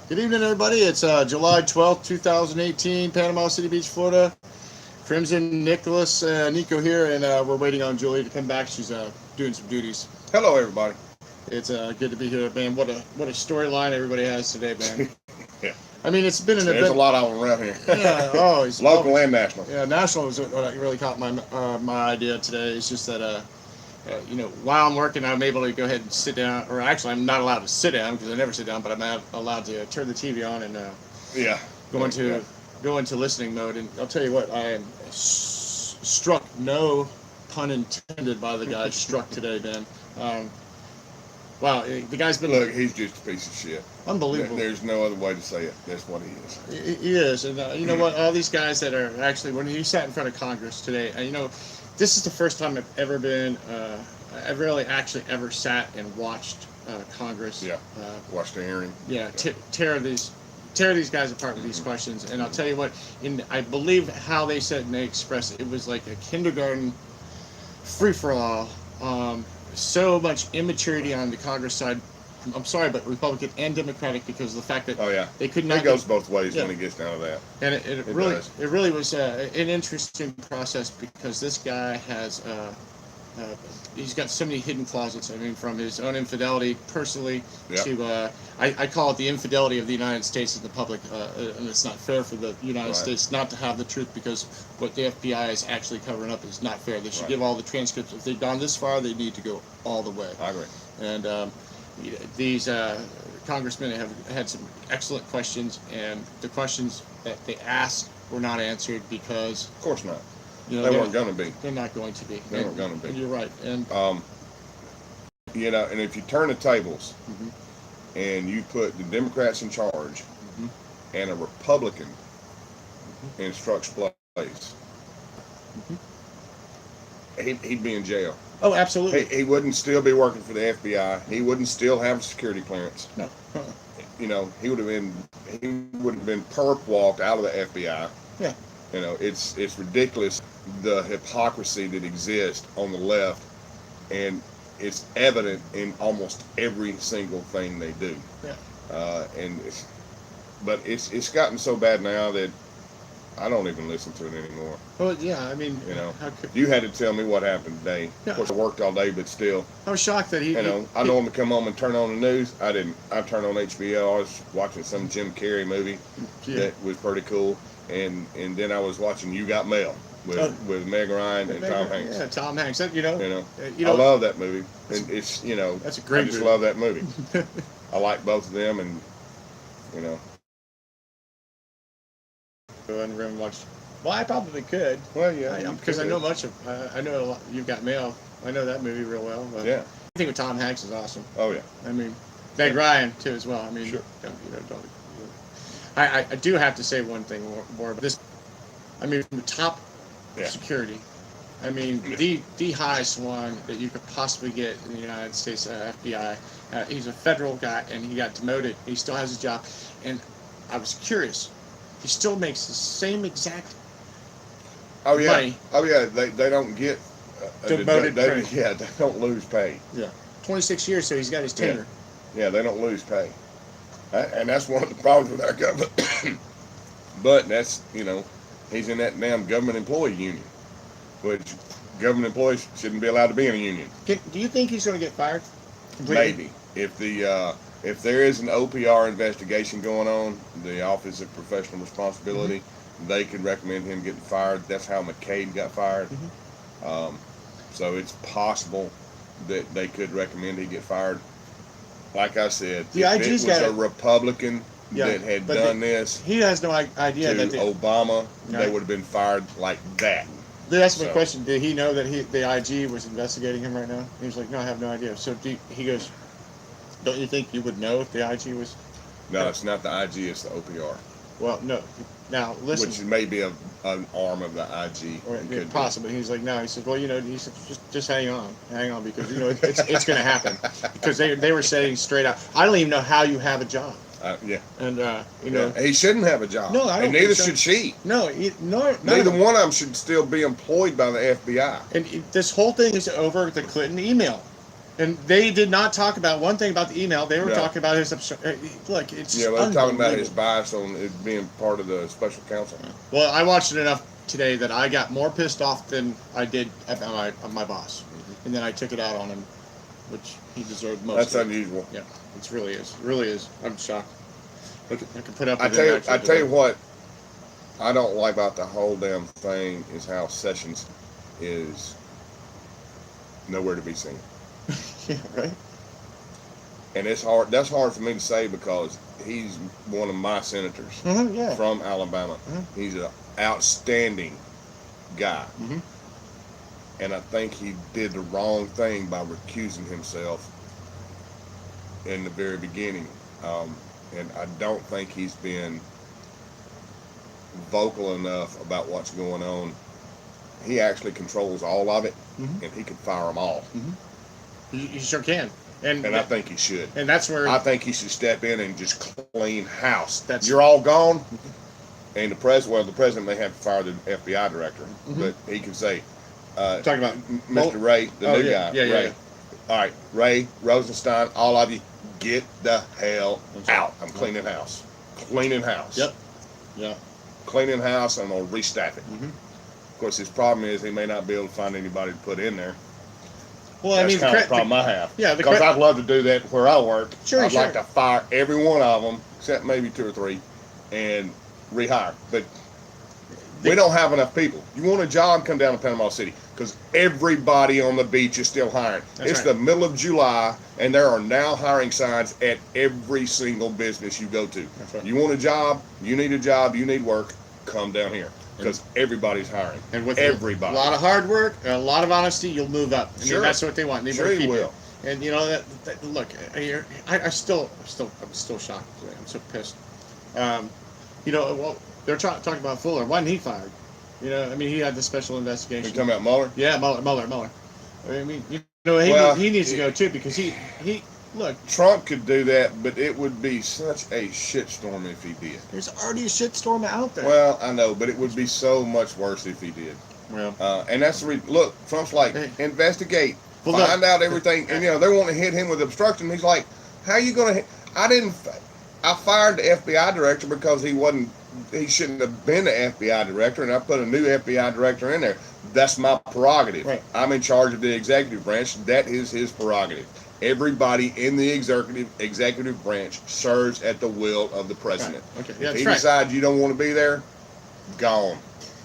Good evening, everybody. It's July 12th, 2018, Panama City Beach, Florida. Crimson, Nicholas, Nicko here, and we're waiting on Julie to come back. She's doing some duties. Hello, everybody. It's good to be here, man. What a storyline everybody has today, man. Yeah. I mean, it's been an event. There's a lot of them around here. Yeah, always. Local and national. Yeah, national was what really caught my idea today. It's just that while I'm working, I'm able to go ahead and sit down, or actually, I'm not allowed to sit down because I never sit down, but I'm allowed to turn the TV on and go into listening mode. And I'll tell you what, I am struck, no pun intended by the guy, struck today, man. Wow, the guy's been... Look, he's just a piece of shit. Unbelievable. There's no other way to say it. That's what he is. He is. And you know what? All these guys that are actually... When he sat in front of Congress today, this is the first time I've ever been... I've really actually ever sat and watched Congress. Yeah, watched the hearing. Yeah, tear these guys apart with these questions. And I'll tell you what, I believe how they said and they expressed it was like a kindergarten free-for-all. So much immaturity on the Congress side. I'm sorry, but Republican and Democratic, because of the fact that they could not. It goes both ways when it gets down to that. And it really was an interesting process because this guy has he's got so many hidden closets. I mean, from his own infidelity personally to I call it the infidelity of the United States and the public, and it's not fair for the United States not to have the truth, because what the FBI is actually covering up is not fair. They should give all the transcripts. If they've gone this far, they need to go all the way. I agree. And these congressmen have had some excellent questions, and the questions that they asked were not answered because... Of course not. They weren't going to be. They're not going to be. They weren't going to be. You're right. And and if you turn the tables and you put the Democrats in charge and a Republican in Strzok's place, he'd be in jail. Oh, absolutely. He wouldn't still be working for the FBI. He wouldn't still have security clearance. No. He would have been perp walked out of the FBI. Yeah. It's ridiculous, the hypocrisy that exists on the left, and it's evident in almost every single thing they do. Yeah. But it's gotten so bad now that I don't even listen to it anymore. Well, yeah, I mean, you had to tell me what happened today. Yeah. Of course, I worked all day, but still. I was shocked that I know him to come home and turn on the news. I didn't. I turned on HBO. I was watching some Jim Carrey movie that was pretty cool. And then I was watching You Got Mail with Meg Ryan and Tom Hanks. Yeah, Tom Hanks. I love that movie. And it's that's a great. I just love that movie. I like both of them, and Go in the room and watch. Well, I probably could. Well, yeah, because I know much of. I know a lot. You've Got Mail. I know that movie real well. But yeah. I think with Tom Hanks is awesome. Oh yeah. I mean, Meg Ryan too as well. I mean, sure. Don't. I do have to say one thing more about this. I mean, from the top security, I mean, the highest one that you could possibly get in the United States FBI. He's a federal guy, and he got demoted. He still has his job, and I was curious. He still makes the same exact money. Oh yeah. They don't get demoted. They don't lose pay. Yeah. 26 years, so he's got his tenure. Yeah, they don't lose pay. And that's one of the problems with our government. But that's, he's in that damn government employee union, which government employees shouldn't be allowed to be in a union. Do you think he's going to get fired? Completely. Maybe. If there is an OPR investigation going on, the Office of Professional Responsibility, they could recommend him getting fired. That's how McCabe got fired. So it's possible that they could recommend he get fired. Like I said, if it was a Republican that had done this, he has no idea that Obama, they would have been fired like that. That's my question. Did he know that the IG was investigating him right now? He was like, no, I have no idea. So he goes, don't you think you would know if the IG was? No, it's not the IG, it's the OPR. Well, no. Now, listen. Which may be an arm of the IG. Or possibly. He's like, no. He said, well, he said, just hang on, because it's going to happen, because they were saying straight out, I don't even know how you have a job. Yeah. And he shouldn't have a job. No, I don't. And neither should she. No, neither one of them should still be employed by the FBI. And this whole thing is over the Clinton email. And they did not talk about one thing about the email. They were Yeah. talking about his look. It's Yeah, well, they're talking about his unbelievable. bias on it being part of the special counsel. Well, I watched it enough today that I got more pissed off than I did at my boss, and then I took it out on him, which he deserved most. That's of it. unusual. Yeah, it really is. It really is. I'm shocked. I can put up I with tell it. you, actually I tell you today. what, I don't like about the whole damn thing is how Sessions is nowhere to be seen. Yeah, right. And it's hard. That's hard for me to say because he's one of my senators Yeah. from Alabama. He's an outstanding guy, and I think he did the wrong thing by recusing himself in the very beginning. And I don't think he's been vocal enough about what's going on. He actually controls all of it, and he could fire them all. You sure can. And I think he should. And that's where I think he should step in and just clean house. That's- You're all gone. And the president may have to fire the FBI director, but he can say, talking about Mr. Ray, the new guy, Yeah, Ray. All right, Ray, Rosenstein, all of you, get the hell out. I'm cleaning house. Cleaning house. Yep. Yeah. Cleaning house, and I'm going to restaff it. Of course, his problem is he may not be able to find anybody to put in there. Well, That's I mean, kind of the problem I have. Yeah, because I'd love to do that where I work. Sure, I'd sure. like to fire every one of them, except maybe 2 or 3, and rehire. But we don't have enough people. You want a job, come down to Panama City, because everybody on the beach is still hiring. It's the middle of July, and there are now hiring signs at every single business you go to. That's right. You want a job, you need work, come down here. Because everybody's hiring. And with everybody. a lot of hard work, and a lot of honesty, you'll move up. I mean, that's what they want. They Sure keep you will. You. And you know that look, I'm still shocked. I'm so pissed. You know, well, they're talking about Fuller. Why didn't he fired? You know, I mean, he had the special investigation. You're talking about Mueller? Yeah, Mueller. I mean, you know, he needs to go too because he look. Trump could do that, but it would be such a shitstorm if he did. There's already a shitstorm out there. Well, I know, but it would be so much worse if he did. Well, and that's the reason. Look, Trump's like, investigate, find out everything, and they want to hit him with obstruction. He's like, how you going to? I fired the FBI director because he shouldn't have been the FBI director, and I put a new FBI director in there. That's my prerogative. Right. I'm in charge of the executive branch. That is his prerogative. Everybody in the executive branch serves at the will of the president. Right. Okay. Yeah, if he decides you don't want to be there, gone.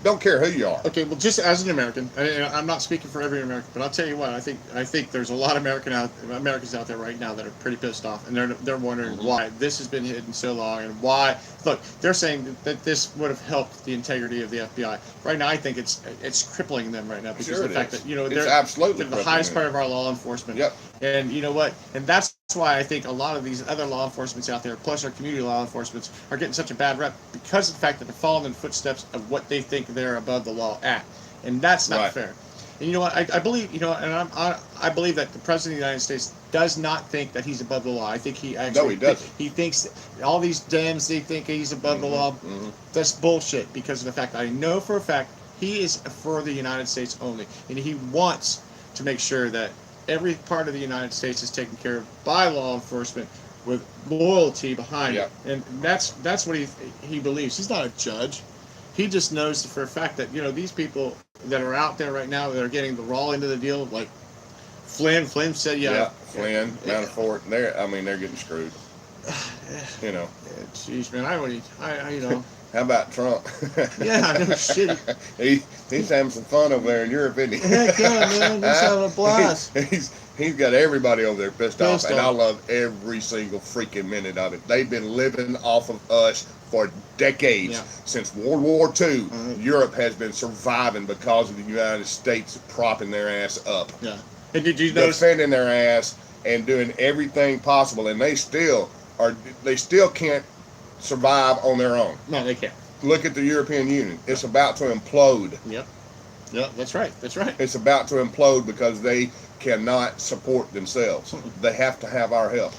Don't care who you are. Okay, well, just as an American, I'm not speaking for every American, but I'll tell you what, I think there's a lot of Americans out there right now that are pretty pissed off, and they're wondering why this has been hidden so long, and why. Look, they're saying that this would have helped the integrity of the FBI. Right now, I think it's crippling them right now because of the fact that it's absolutely they're the highest part of our law enforcement. Yep. And you know what? And that's why I think a lot of these other law enforcements out there, plus our community law enforcements, are getting such a bad rep because of the fact that they're following in the footsteps of what they think they're above the law at, and that's not fair. And you know what? I believe, and I believe that the president of the United States does not think that he's above the law. I think he actually he doesn't. He thinks that all these Dems, they think he's above the law. That's bullshit because of the fact that I know for a fact he is for the United States only, and he wants to make sure that every part of the United States is taken care of by law enforcement with loyalty behind it. And that's what he believes. He's not a judge. He just knows for a fact that, these people that are out there right now that are getting the raw end of the deal, like Flynn said, Flynn, Manafort, they're getting screwed. Jeez, man, I How about Trump? Yeah, no shit. He's having some fun over there in Europe, isn't he? Heck yeah, man. He's having a blast. He's got everybody over there pissed off, and I love every single freaking minute of it. They've been living off of us for decades. Since World War II, Europe has been surviving because of the United States propping their ass up. Yeah. And did you notice? Defending their ass and doing everything possible, and they still can't survive on their own. No, they can't. Look at the European Union. It's about to implode. Yep. Yeah, that's right. It's about to implode because they cannot support themselves. They have to have our help.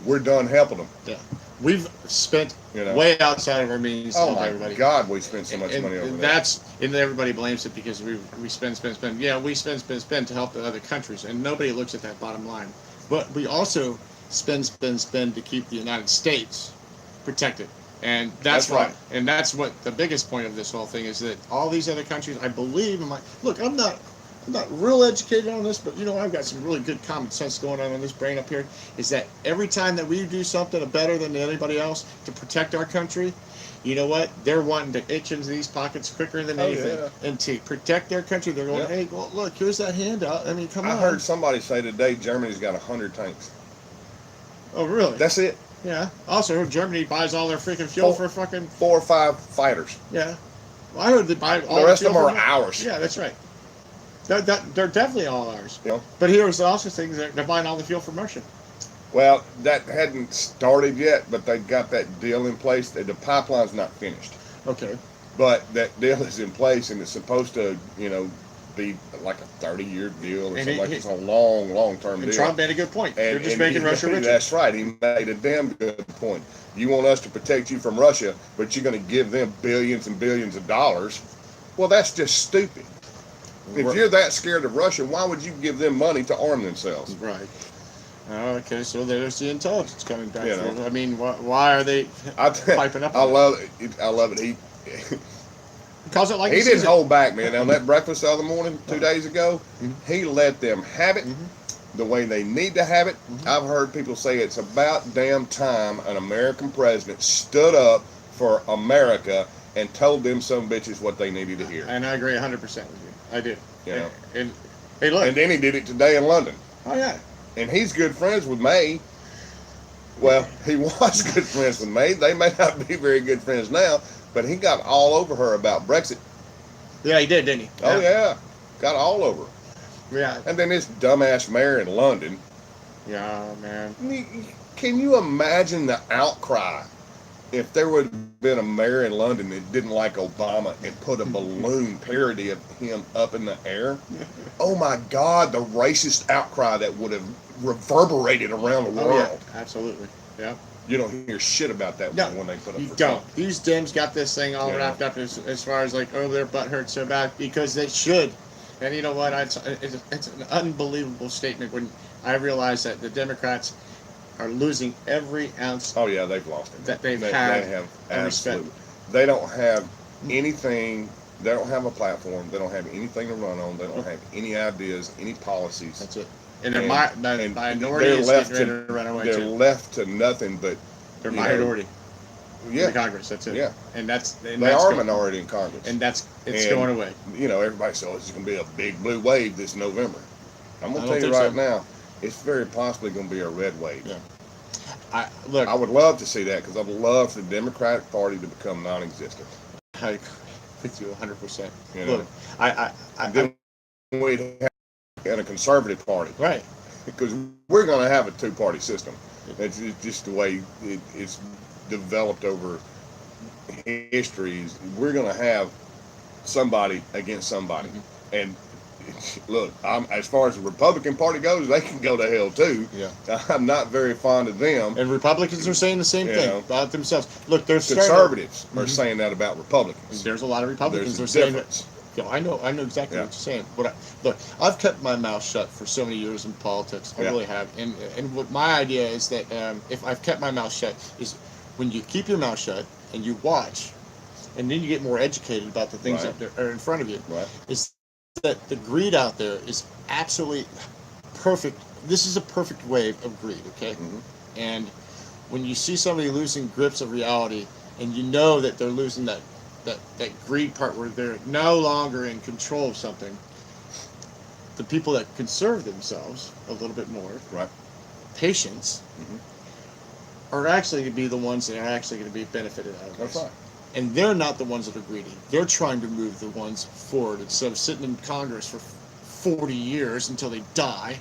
We're done helping them. Yeah. we've spent You know. way outside of our means to Oh help my everybody. God, we spent so much and, money over and there. and everybody blames it because we spend. Yeah, we spend to help the other countries, and nobody looks at that bottom line. But we also spend to keep the United States protected, and That's right. And that's what the biggest point of this whole thing is, that all these other countries, I believe, look, I'm not real educated on this, but I've got some really good common sense going on in this brain up here. Is that every time that we do something better than anybody else to protect our country, you know what? They're wanting to itch into these pockets quicker than anything. Yeah. And to protect their country, they're going, Yeah. hey, well, look, here's that handout. I mean, come on. I heard somebody say today Germany's got 100 tanks. Oh, really? That's it. Yeah. Also, Germany buys all their freaking fuel for fucking 4 or 5 fighters. Yeah. Well, I heard they buy all the rest fuel of them are from ours. Yeah, that's right. They're definitely all ours. You know? But here's also things that they're buying all the fuel from Russia. Well, that hadn't started yet, but they got that deal in place. The pipeline's not finished. Okay. But that deal is in place, and it's supposed to, be like a 30-year deal or something like that. It's a long-term deal. And Trump made a good point. They're just making Russia richer. That's right. He made a damn good point. You want us to protect you from Russia, but you're going to give them billions and billions of dollars. Well, that's just stupid. If you're that scared of Russia, why would you give them money to arm themselves? Right. Okay, so there's the intelligence coming back. You know. I mean, why are they piping up? I love it. He calls it like he didn't hold back, man. On that breakfast the other morning, 2 days ago, he let them have it the way they need to have it. I've heard people say it's about damn time an American president stood up for America and told them some bitches what they needed to hear. And I agree 100% with you. I do. You know. And hey, look. And then he did it today in London. Oh yeah. And he's good friends with May. Well, he was good friends with May. They may not be very good friends now, but he got all over her about Brexit. Yeah, he did, didn't he? Oh yeah, got all over her. Yeah. And then this dumbass mayor in London. Yeah, man. Can you imagine the outcry if there would have been a mayor in London that didn't like Obama and put a balloon parody of him up in the air? Oh my God, the racist outcry that would have reverberated around the world. Oh, yeah, absolutely. Yeah. You don't hear shit about that when they put up. You for don't. Trump. These Dems got this thing all wrapped up as far as like, oh, their butt hurts so bad because they should. And you know what? It's an unbelievable statement when I realize that the Democrats are losing every ounce. Oh yeah, they've lost it. That they've They had. have and absolutely. They don't have anything. They don't have a platform. They don't have anything to run on. They don't have any ideas, any policies. That's it. And they're minority is left getting ready to run away They're too. left to nothing but. They're minority. Yeah. In Congress. That's it. Yeah. And they are minority in Congress. And it's going away. Everybody says it's going to be a big blue wave this November. I'm going to tell you right now, it's very possibly going to be a red wave. Yeah. I would love to see that because I'd love for the Democratic Party to become non-existent. I agree with you 100%. You know? Look, then we'd have a conservative party. Right. Because we're going to have a two-party system. It's just the way it's developed over history. We're going to have somebody against somebody. And look, as far as the Republican Party goes, they can go to hell too. Yeah. I'm not very fond of them. And Republicans are saying the same thing about themselves. Look, there's conservatives are saying that about Republicans. There's a lot of Republicans There's that are a saying difference. that. I know exactly what you're saying. But look, I've kept my mouth shut for so many years in politics. I really have. And what my idea is that if I've kept my mouth shut is when you keep your mouth shut and you watch, and then you get more educated about the things that are in front of you. Right. Is that the greed out there is absolutely perfect. This is a perfect wave of greed, okay? And when you see somebody losing grips of reality, and you know that they're losing that greed part where they're no longer in control of something, the people that conserve themselves a little bit more, patience, are actually going to be the ones that are actually going to be benefited out of this. That's right. And they're not the ones that are greedy. They're trying to move the ones forward instead of sitting in Congress for 40 years until they die,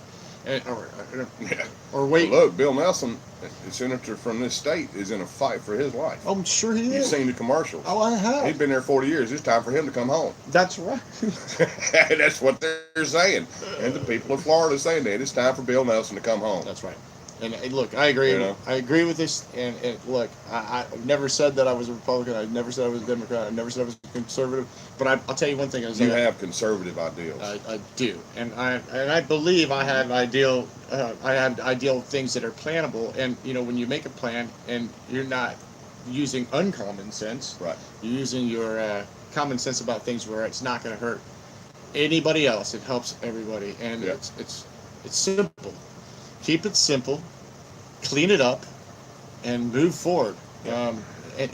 or wait. Well, look, Bill Nelson, the senator from this state, is in a fight for his life. I'm sure he is. You've seen the commercials. Oh, I have. He's been there 40 years. It's time for him to come home. That's right. That's what they're saying. And the people of Florida are saying that it's time for Bill Nelson to come home. That's right. And look, I agree. You know? I agree with this. And look, I never said that I was a Republican. I never said I was a Democrat. I never said I was a conservative. But I'll tell you one thing. You have conservative ideals. I do, and I believe I have ideal things that are plannable. And when you make a plan and you're not using uncommon sense, right? You're using your common sense about things where it's not going to hurt anybody else. It helps everybody, and it's simple. Keep it simple, clean it up, and move forward. And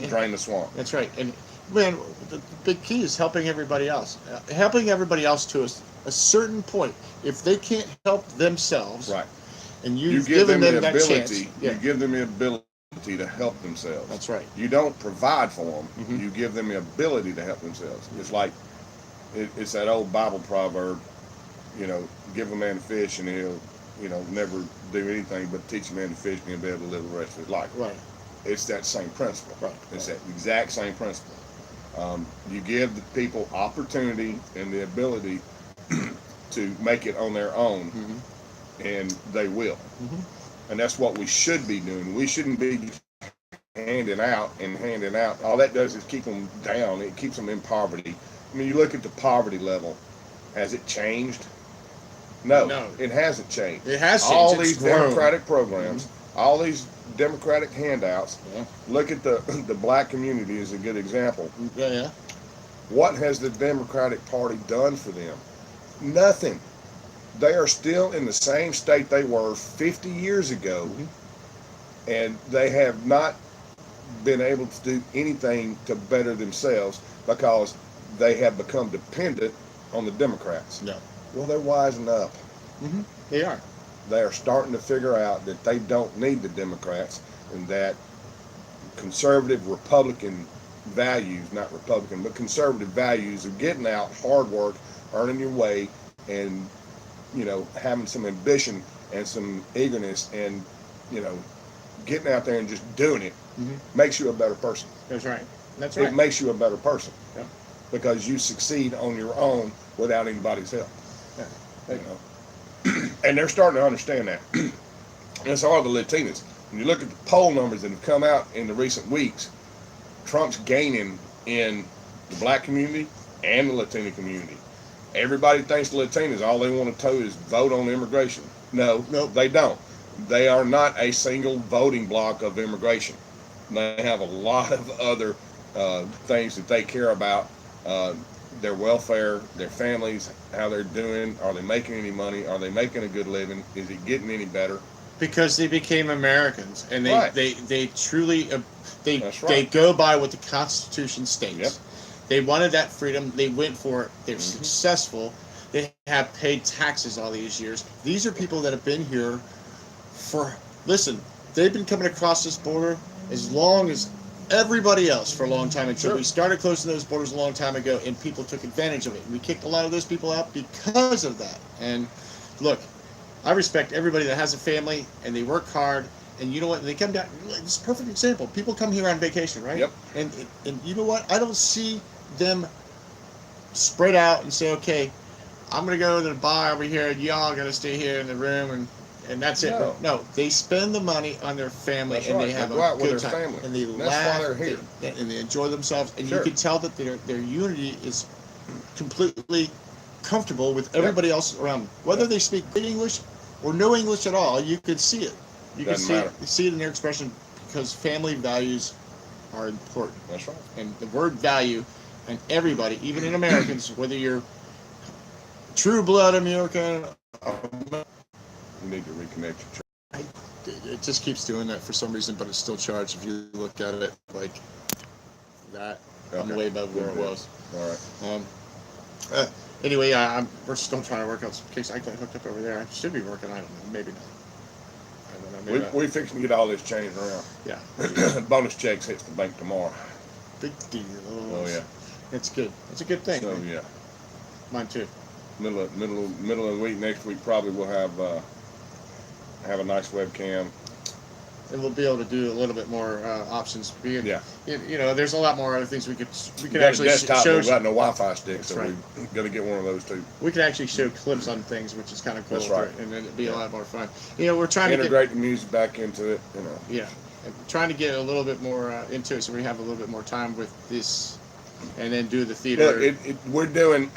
drain the swamp. That's right. And man, the big key is helping everybody else. Helping everybody else to a certain point. If they can't help themselves, right, and you you've give given them the that ability. chance, You give them the ability to help themselves. That's right. You don't provide for them. Mm-hmm. You give them the ability to help themselves. It's like it's that old Bible proverb. Give a man a fish and he'll never do anything but teach a man to fish and he'll be able to live the rest of his life. Right. It's that same principle. Right. It's that exact same principle. You give the people opportunity and the ability to make it on their own, Mm-hmm. and they will. Mm-hmm. And that's what we should be doing. We shouldn't be handing out. All that does is keep them down. It keeps them in poverty. I mean, you look at the poverty level. Has it changed? No, it hasn't changed. It has changed. All It's these grown. democratic programs, all these democratic handouts. Yeah. Look at the black community is a good example. Yeah. What has the Democratic Party done for them? Nothing. They are still in the same state they were 50 years ago, and they have not been able to do anything to better themselves because they have become dependent on the Democrats. No. Well, they're wising up. Mm-hmm. They are. They are starting to figure out that they don't need the Democrats, and that conservative Republican values, not Republican, but conservative values of getting out, hard work, earning your way, and having some ambition and some eagerness, and getting out there and just doing it makes you a better person. That's right. That's right. It makes you a better person. Yeah. Because you succeed on your own without anybody's help. Yeah. And they're starting to understand that. And so are the Latinas. When you look at the poll numbers that have come out in the recent weeks, Trump's gaining in the black community and the Latina community. Everybody thinks the Latinas, all they want to do is vote on immigration. No, they don't. They are not a single voting block of immigration. They have a lot of other things that they care about. Their welfare, their families, how they're doing, are they making any money, are they making a good living, is it getting any better? Because they became Americans, and they truly they go by what the Constitution states. Yep. They wanted that freedom. They went for it. They're successful. They have paid taxes all these years. These are people that have been here listen, they've been coming across this border as long as everybody else for a long time until we started closing those borders a long time ago, and people took advantage of it. We kicked a lot of those people out because of that. And look, I respect everybody that has a family and they work hard, and you know what? They come down. It's a perfect example. People come here on vacation, right? Yep. And you know what? I don't see them spread out and say, okay, I'm gonna go to the bar over here, and y'all gotta stay here in the room, and that's it. No, they spend the money on their family, and they have a good time, family. and they laugh, that's why they're here, and they enjoy themselves, and you can tell that their unity is completely comfortable with everybody else around them. Whether they speak good English or no English at all, you can see it. You can see it in their expression, because family values are important. That's right. And the word value, and everybody, even in Americans, whether you're true blood American, you need to reconnect your it just keeps doing that for some reason, but it's still charged. If you look at it like that, I'm way above where it was. All right. Anyway, we're still trying to work out some case. I got hooked up over there. I should be working. I don't know. Maybe not. I don't know. We're fixing to get all this changed around. Yeah. Bonus checks hits the bank tomorrow. Big deal. Oh yeah. It's good. It's a good thing. So yeah. Mine too. Middle of the week next week probably we'll have a nice webcam, and we'll be able to do a little bit more options. Yeah. You know, there's a lot more other things we could got actually a desktop, show. We've got no Wi-Fi stick, That's so right. we've got to get one of those too. We can actually show clips on things, which is kind of cool. That's right. And then it'd be a lot more fun. You know, we're trying to integrate the music back into it. You know. Yeah, and trying to get a little bit more into it, so we have a little bit more time with this, and then do the theater. Look, we're doing.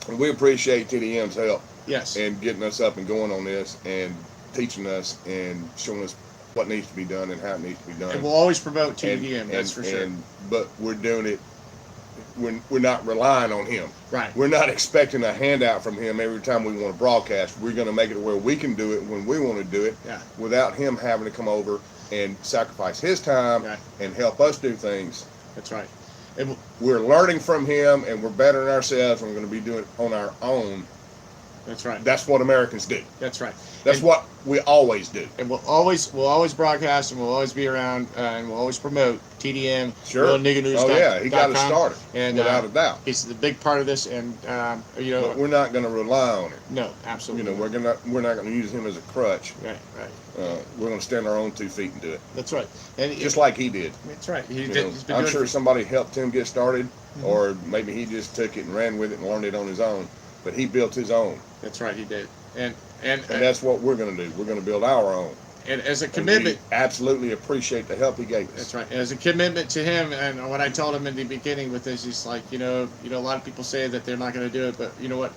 We appreciate TDM's help. Yes. And getting us up and going on this, and teaching us and showing us what needs to be done and how it needs to be done. And we'll always promote TDM, that's for sure. But we're doing it. We're not relying on him. Right. We're not expecting a handout from him every time we want to broadcast. We're going to make it where we can do it when we want to do it, without him having to come over and sacrifice his time and help us do things. That's right. We're learning from him, and we're bettering ourselves, and we're going to be doing it on our own. That's right. That's what Americans do. That's right. That's what we always do. And we'll always broadcast, and we'll always be around, and we'll always promote TDM. Sure. News. Oh yeah, he got us started, and without a doubt. He's the big part of this, and you know. But we're not going to rely on it. No, absolutely. You know, we're not going to use him as a crutch. Right. We're going to stand on our own 2 feet and do it. That's right. And just like he did. That's right. I'm sure somebody helped him get started, or maybe he just took it and ran with it and learned it on his own. But he built his own. That's right, he did. And that's what we're going to do. We're going to build our own. And as a commitment, we absolutely appreciate the help he gave us. That's right. And as a commitment to him, and what I told him in the beginning with this, he's like, you know, a lot of people say that they're not going to do it, but you know what?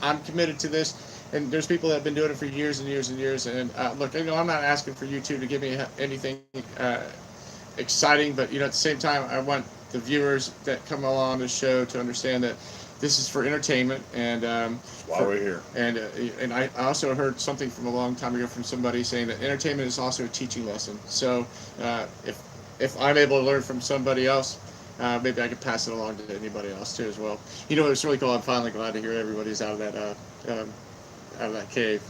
I'm committed to this. And there's people that have been doing it for years and years and years. And look, you know, I'm not asking for you two to give me anything exciting, but you know, at the same time, I want the viewers that come along the show to understand that this is for entertainment, and that's why we're here. And I also heard something from a long time ago from somebody saying that entertainment is also a teaching lesson. So if I'm able to learn from somebody else, maybe I could pass it along to anybody else too as well. You know, it's really cool. I'm finally glad to hear everybody's out of that cave.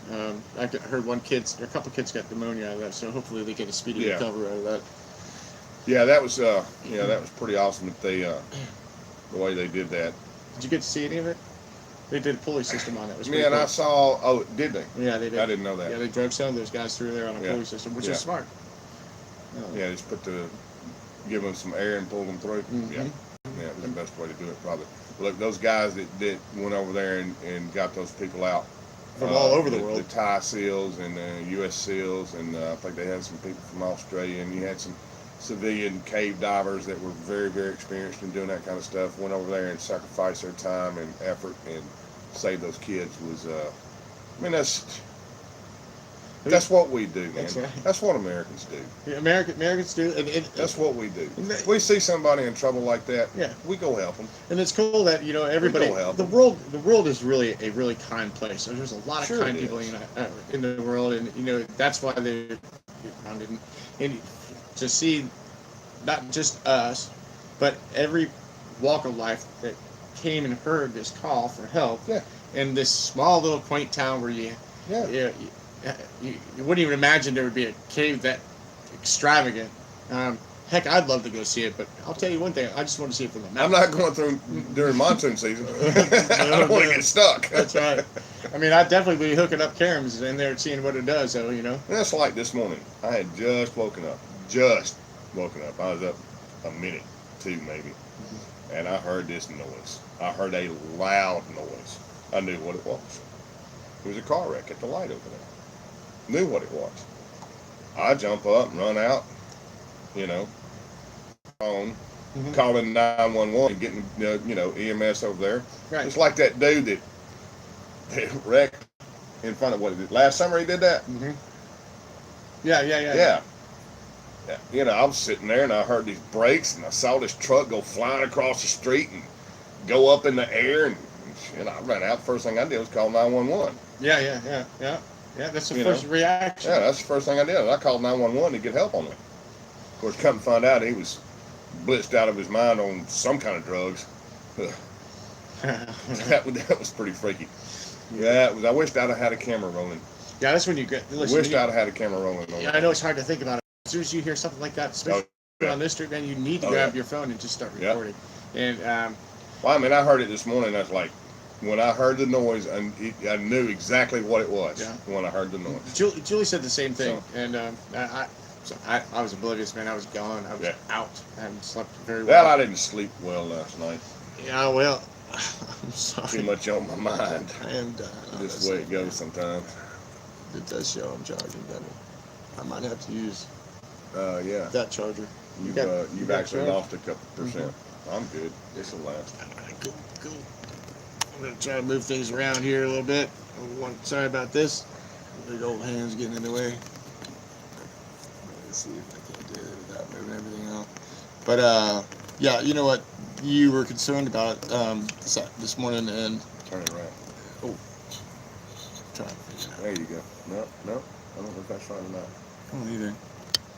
I heard a couple kids got pneumonia out of that, so hopefully they get a speedy recovery out of that. Yeah, that was that was pretty awesome that they the way they did that. Did you get to see any of it? They did a pulley system on it. It was cool. I saw. Oh, did they? Yeah, they did. I didn't know that. Yeah, they drove some of those guys through there on a pulley system, which is smart. Yeah, just give them some air and pull them through. Mm-hmm. Yeah, it was the best way to do it, probably. Look, those guys that went over there and got those people out from all over the world. The Thai SEALs and U.S. SEALs, and I think they had some people from Australia, and you had some civilian cave divers that were very, very experienced in doing that kind of stuff. Went over there and sacrificed their time and effort and saved those kids. That's what we do, man. That's right. That's what Americans do. Yeah, Americans do. That's what we do. We see somebody in trouble like that. Yeah, we go help them. And it's cool that everybody. The world is really a really kind place. So there's a lot of kind people in the world, and that's why they're founded. And to see not just us, but every walk of life that came and heard this call for help in this small little quaint town where you wouldn't even imagine there would be a cave that extravagant. Heck, I'd love to go see it, but I'll tell you one thing, I just want to see it from the mountain. I'm not going through during monsoon season. I don't want to get stuck. That's right. I mean, I'd definitely be hooking up cameras in there and seeing what it does, so, That's like this morning. I had just woken up. I was up a minute, 2 maybe, and I heard this noise. I heard a loud noise. I knew what it was. It was a car wreck at the light over there. Knew what it was. I jump up and run out, phone, calling 911 and getting EMS over there. Right. It's like that dude that wrecked in front of last summer he did that? Mm-hmm. Yeah. I was sitting there and I heard these brakes and I saw this truck go flying across the street and go up in the air and I ran out. First thing I did was call 911. Yeah. That's the first reaction. Yeah, that's the first thing I did. I called 911 to get help on me. Of course, come to find out, he was blitzed out of his mind on some kind of drugs. That was pretty freaky. Yeah, I wished I'd have had a camera rolling. Yeah, that's when you get. Wished I'd have had a camera rolling. Yeah, I know it's hard to think about it. As soon as you hear something like that, especially on this street, man, you need to grab your phone and just start recording. And well, I mean, I heard it this morning. I was like, When I heard the noise, I knew exactly what it was. Yeah. When I heard the noise. Julie said the same thing, So. and I was oblivious, man. I was gone. I was out. I hadn't slept very Well, well. I didn't sleep well last night. Yeah, well, I'm sorry. Too much on my mind. I am done. Just the way it goes sometimes. It does show I'm charging, doesn't it? I might have to use Yeah. that charger. You've actually charge? lost a couple percent. I'm good. This'll last. Cool, cool. I'm gonna try to move things around here a little bit. Sorry about this. Big old hands getting in the way. Let's see if I can do it without moving everything out. But yeah, you know what you were concerned about this morning, and Turn it around. oh, trying to figure it out. There you go. No. I don't know if that's right or not. I don't either.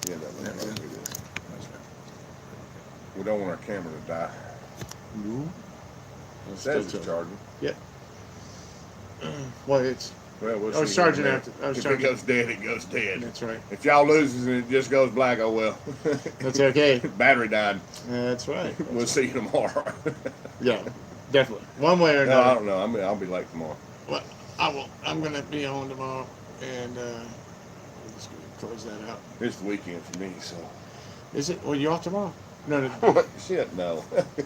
Yeah, that looks Yeah, like yeah. it is. We don't want our camera to die. No. It says it's charging. Well, it's. Well, we'll I was see charging in a after. minute. I was If charging. it goes dead, it goes dead. That's right. If y'all loses and it just goes black, oh well. That's okay. Battery died. That's right. We'll see you tomorrow. Yeah, definitely. One way or No, I another. don't know. I'll be late tomorrow. Well, I will. I'm gonna be home tomorrow, and we're just gonna close that out. It's the weekend for me, so. Is it? Well, you off tomorrow? No. Shit, no.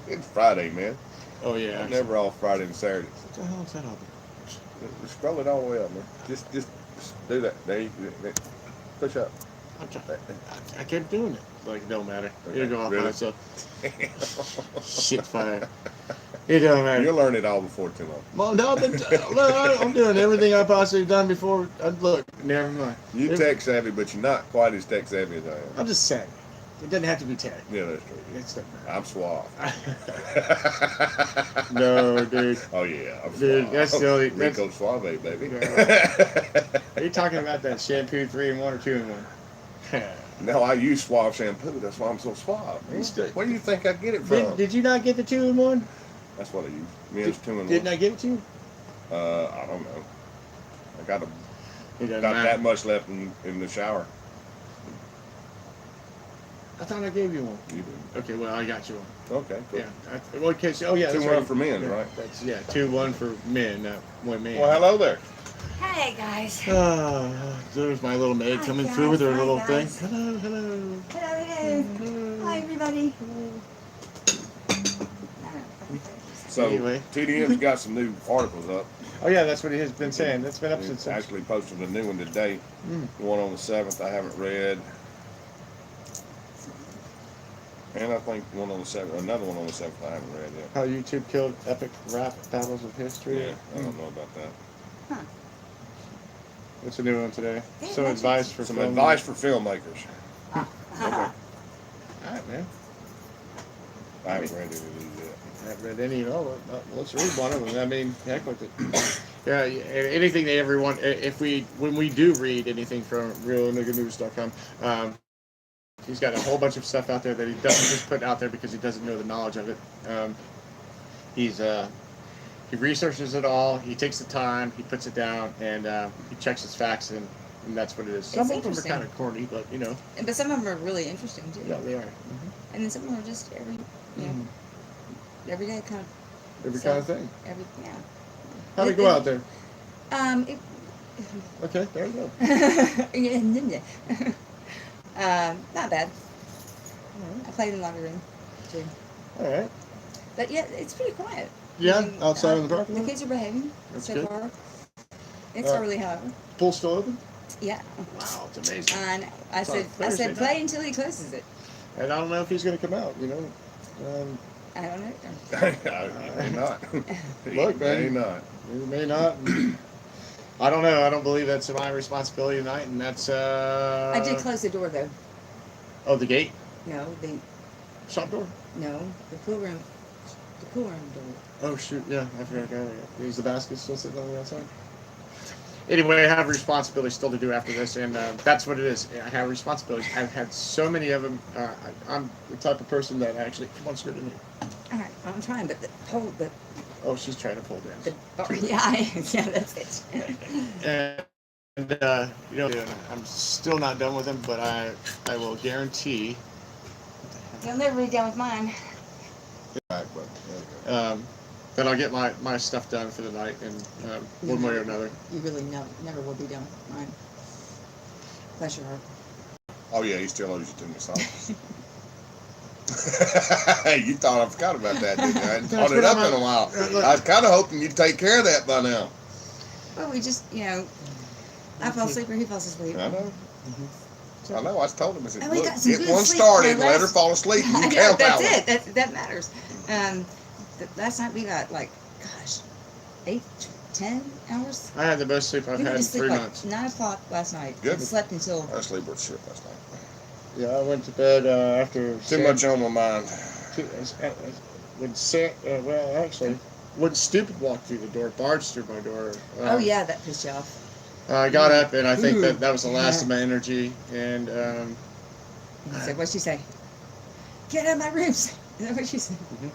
It's Friday, man. Oh yeah. I'm never off Friday and Saturday. What the hell is that all? Scroll it all the way up, man. Just do that. There you push up. I'm trying. I kept doing it. Like it don't matter. Okay, It'll go off really? by itself. Shit fire. It don't matter. You'll learn it all before too long. Well, no, I'm doing everything I possibly done before. Look, never mind. You tech savvy, but you're not quite as tech savvy as I am. I'm just saying. It doesn't have to be tech. Yeah, that's true. It's I'm suave. No, dude. Oh yeah, I'm Dude, suave. that's the only. Rico Suave, baby. Are you talking about that shampoo 3-in-1 or 2-in-1? No, I use Suave shampoo. That's why I'm so suave. Man. Where do you think I get it from? Did you not get the 2-in-1? That's what I use. Men's 2-in-1. Didn't I give it to you? I don't know. I got It doesn't got matter. that much left in the shower. I thought I gave you one. You did. Okay, well, I got you one. Okay, cool. Yeah. Well, okay, oh, yeah. That's 2-1 right. for men, Yeah, right? That's 2-1 for men, not one man. Well, hello there. Hey guys. There's my little maid Hi, coming guys. through with her Hi, little guys. thing. Hello. Hello, hello. Hi, everybody. So, Anyway. TDM's got some new articles up. Oh, yeah, that's what he has been saying. That's been up He since. actually posted a new one today. Mm. The one on the 7th I haven't read. And I think one on the 7th, another one on the 7th I haven't read yet. How YouTube killed epic rap battles of history. Yeah, I don't know about that. Huh. What's a new one today? Hey, Some what's advice for Some film- advice for filmmakers. Ah. All right, man. I haven't read any of these yet. I haven't read any at all. Let's read one of them. I mean, heck with it. Yeah, anything that everyone, when we do read anything from realnigganews.com, he's got a whole bunch of stuff out there that he doesn't just put out there because he doesn't know the knowledge of it. He researches it all. He takes the time. He puts it down, and he checks his facts, and that's what it is. Some of them are interesting. kind of corny, but you know, But some of them are really interesting too. yeah, they are. And then some of them are just every day kind of. Every So- kind of thing. Yeah. How'd it go out there? It, Okay, there you go. not bad. I played in the laundry room too. All right. But yeah, it's pretty quiet. Yeah, I mean, outside in the parking The lot? kids are behaving That's so good. far. It's All right. early, however. Pool still open? Yeah. Wow, it's amazing. And I It's on said Thursday night. play until he closes it. And I don't know if he's going to come out, you know. I don't know. He may not. Look, He may man. not. He may not. I don't know. I don't believe that's my responsibility tonight, and that's. I did close the door though. Oh, the gate? No, Shop door? the pool room door. Oh, shoot. Yeah, I forgot. Is the basket still sitting on the outside? Anyway, I have responsibilities still to do after this, and that's what it is. I have responsibilities. I've had so many of them. I'm the type of person that actually. Come on, skirt in here. All right, I'm trying, but Oh, she's trying to pull down. yeah, that's it. And you know, I'm still not done with them, but I will guarantee. You'll never be done with mine. Back, but But I'll get my stuff done for the night, and one way or another. You really never will be done, right? Bless your heart. Oh yeah, he still owes you to Miss Office. You thought I forgot about that, didn't you? I hadn't brought it up in a while. I was kind of hoping you'd take care of that by now. Well, we just, I fall asleep or he falls asleep. I know. So, I know. I told him. I said, and we look, got some get good one sleep started, for let her last- fall asleep, and I you know, count that that's one. it. That matters. Last night we got 8, 10 hours. I had the best sleep I've We had went in to sleep 3 like months. 9 o'clock last night. Good. And slept until. I sleep with shit last night. Yeah, I went to bed after. Too much on my mind. When Stupid walked through the door, barged through my door. Oh yeah, that pissed you off. I got up, and I think Ooh. that was the last of my energy. And And he said, "What'd she say? Get out of my rooms." Is that what she said? Mhm.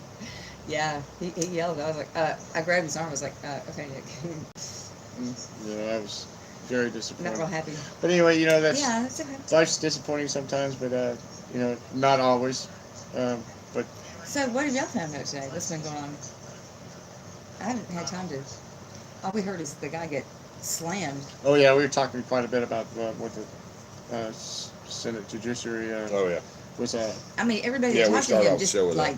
Yeah, he yelled. I was like, I grabbed his arm. I was like, okay, Nick. I was very Not disappointed. real happy. But anyway, that's Yeah, that's okay. life's disappointing sometimes, but not always. But So, what have y'all found out today? What's been going on? I haven't had time to. All we heard is the guy get slammed. oh yeah, we were talking quite a bit about what the Senate Judiciary Oh yeah. was. I mean, everybody Yeah, that we talked to started him off the just show with that. like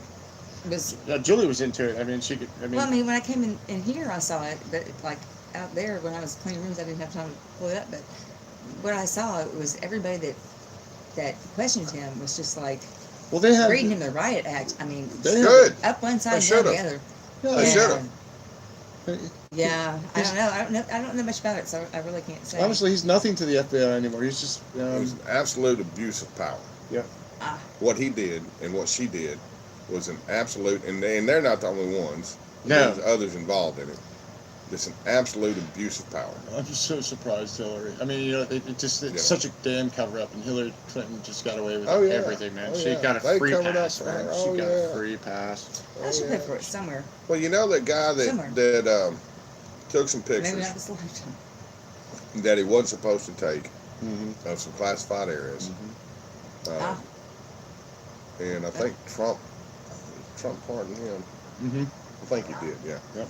was. Julie was into it. I mean, she could. Well, I mean, when I came in here, I saw it, but like out there when I was cleaning rooms, I didn't have time to pull it up. But what I saw was everybody that questioned him was just like well, they have reading him the riot act. I mean, Good. up one side They and down should've. the other. They And, should've. Yeah, I don't know much about it, so I really can't say. Honestly, he's nothing to the FBI anymore. He's just. It was an absolute abuse of power. Yeah. Ah. What he did and what she did was an absolute, and they're not the only ones. No. There's others involved in it. It's an absolute abuse of power. I'm just so surprised, Hillary. I mean, it's Yeah. such a damn cover up, and Hillary Clinton just got away with Oh, yeah. everything, man. Oh, She yeah. got a They free covered pass, up man. for her. She Oh, got yeah. a free pass. I should pay for it somewhere. Well, you know that guy Somewhere. that took some Maybe pictures not this lifetime. that he wasn't supposed to take Mm-hmm. of some classified areas. Ah. And I think Trump pardoned him. Mm-hmm. I think he did, yeah. Yep.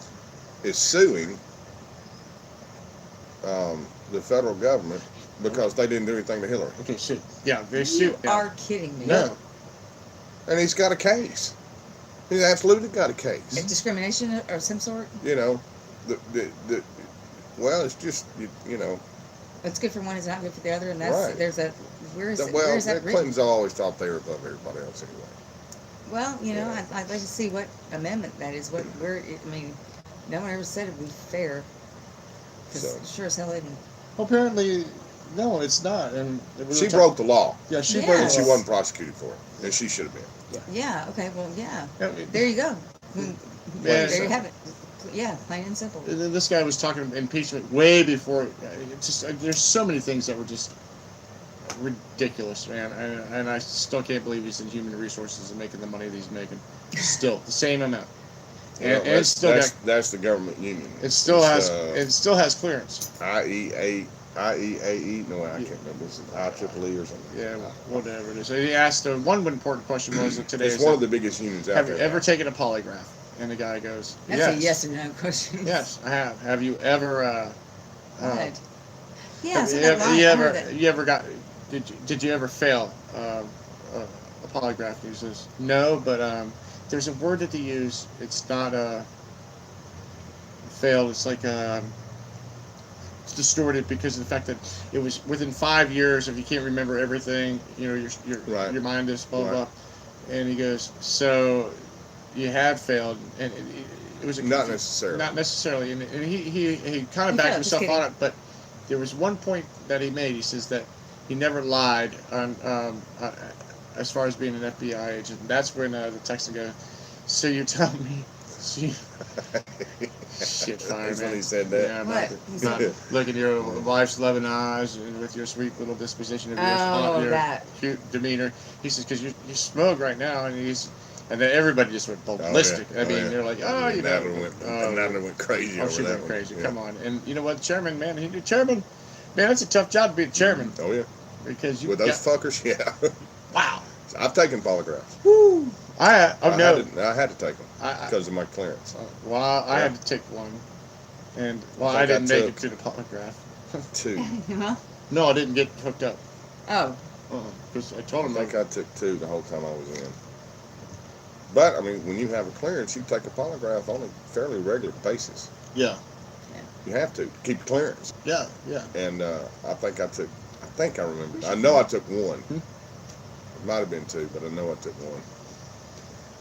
Is suing the federal government because they didn't do anything to Hillary. Okay, shoot. Yeah, they You shoot. Yeah. are kidding me. No. And he's got a case. He's absolutely got a case. Discrimination of some sort? You know, well, it's just, you know. It's good for one, it's not good for the other, and that's Right. there's a where is Well, that the written? Clintons always thought they were above everybody else anyway. Well, Yeah. I'd like to see what amendment that is. I mean, no one ever said it would be fair. Because So. sure as hell isn't. Apparently, no, it's not. And She broke the law, Yeah, she Yeah. broke and the she law. wasn't prosecuted for it, and she should have been. Yeah. Okay. Well, yeah. Yeah, There you go. Yeah, There you have it. Yeah, plain and simple. This guy was talking impeachment way before. It's just there's so many things that were just ridiculous, man. And I still can't believe he's in human resources and making the money that he's making. Still the same amount. And Well, it's still that's the government union. it still It's, has clearance. IEAE. No, I can't remember. It's IEEE or something. Yeah, whatever it is. And he asked one important question was that today. It's one of the biggest unions out Have there. you ever taken a polygraph? And the guy goes, That's yes. a yes or no question. Yes, I have. Have you ever? Right. Yeah. Have So you, that ever, line, you I ever? heard that. You ever got? Did you ever fail a polygraph? And he says, no, but there's a word that they use. It's not failed. It's like it's distorted because of the fact that it was within 5 years. If you can't remember everything, Right. your mind is blah blah. Right. Blah. And he goes, so you had failed, and it was a Not necessarily. not necessarily, and he kind of He backed felt, himself just on kidding. it, but there was one point that he made. He says that he never lied on as far as being an FBI agent. And that's when the Texan goes, so you tell me, shit fire, That's man. when he said that. Yeah, What? about look at your wife's loving eyes and with your sweet little disposition of yours, Oh, your that. cute demeanor. He says, because you smug right now, and then everybody just went ballistic. Oh, yeah. I mean, yeah. they're like, oh, you know. Natalie went crazy Oh, over she that went one. crazy. Yeah. Come on. And you know what? Chairman, man, chairman, man, that's a tough job to be a chairman. Oh, yeah. Because you With those fuckers, yeah. wow. I've taken polygraphs. Woo. I had to take them I because of my clearance. well, I Yeah. had to take one, and well, I I think didn't I make it took- to the polygraph. 2. Huh? No, I didn't get hooked up. Oh, Because I I told him. think I took 2 the whole time I was in. But I mean, when you have a clearance, you take a polygraph on a fairly regular basis. Yeah, You have to keep clearance. yeah. And I think I remember. I know I took 1. Hmm. It might have been 2, but I know I took 1.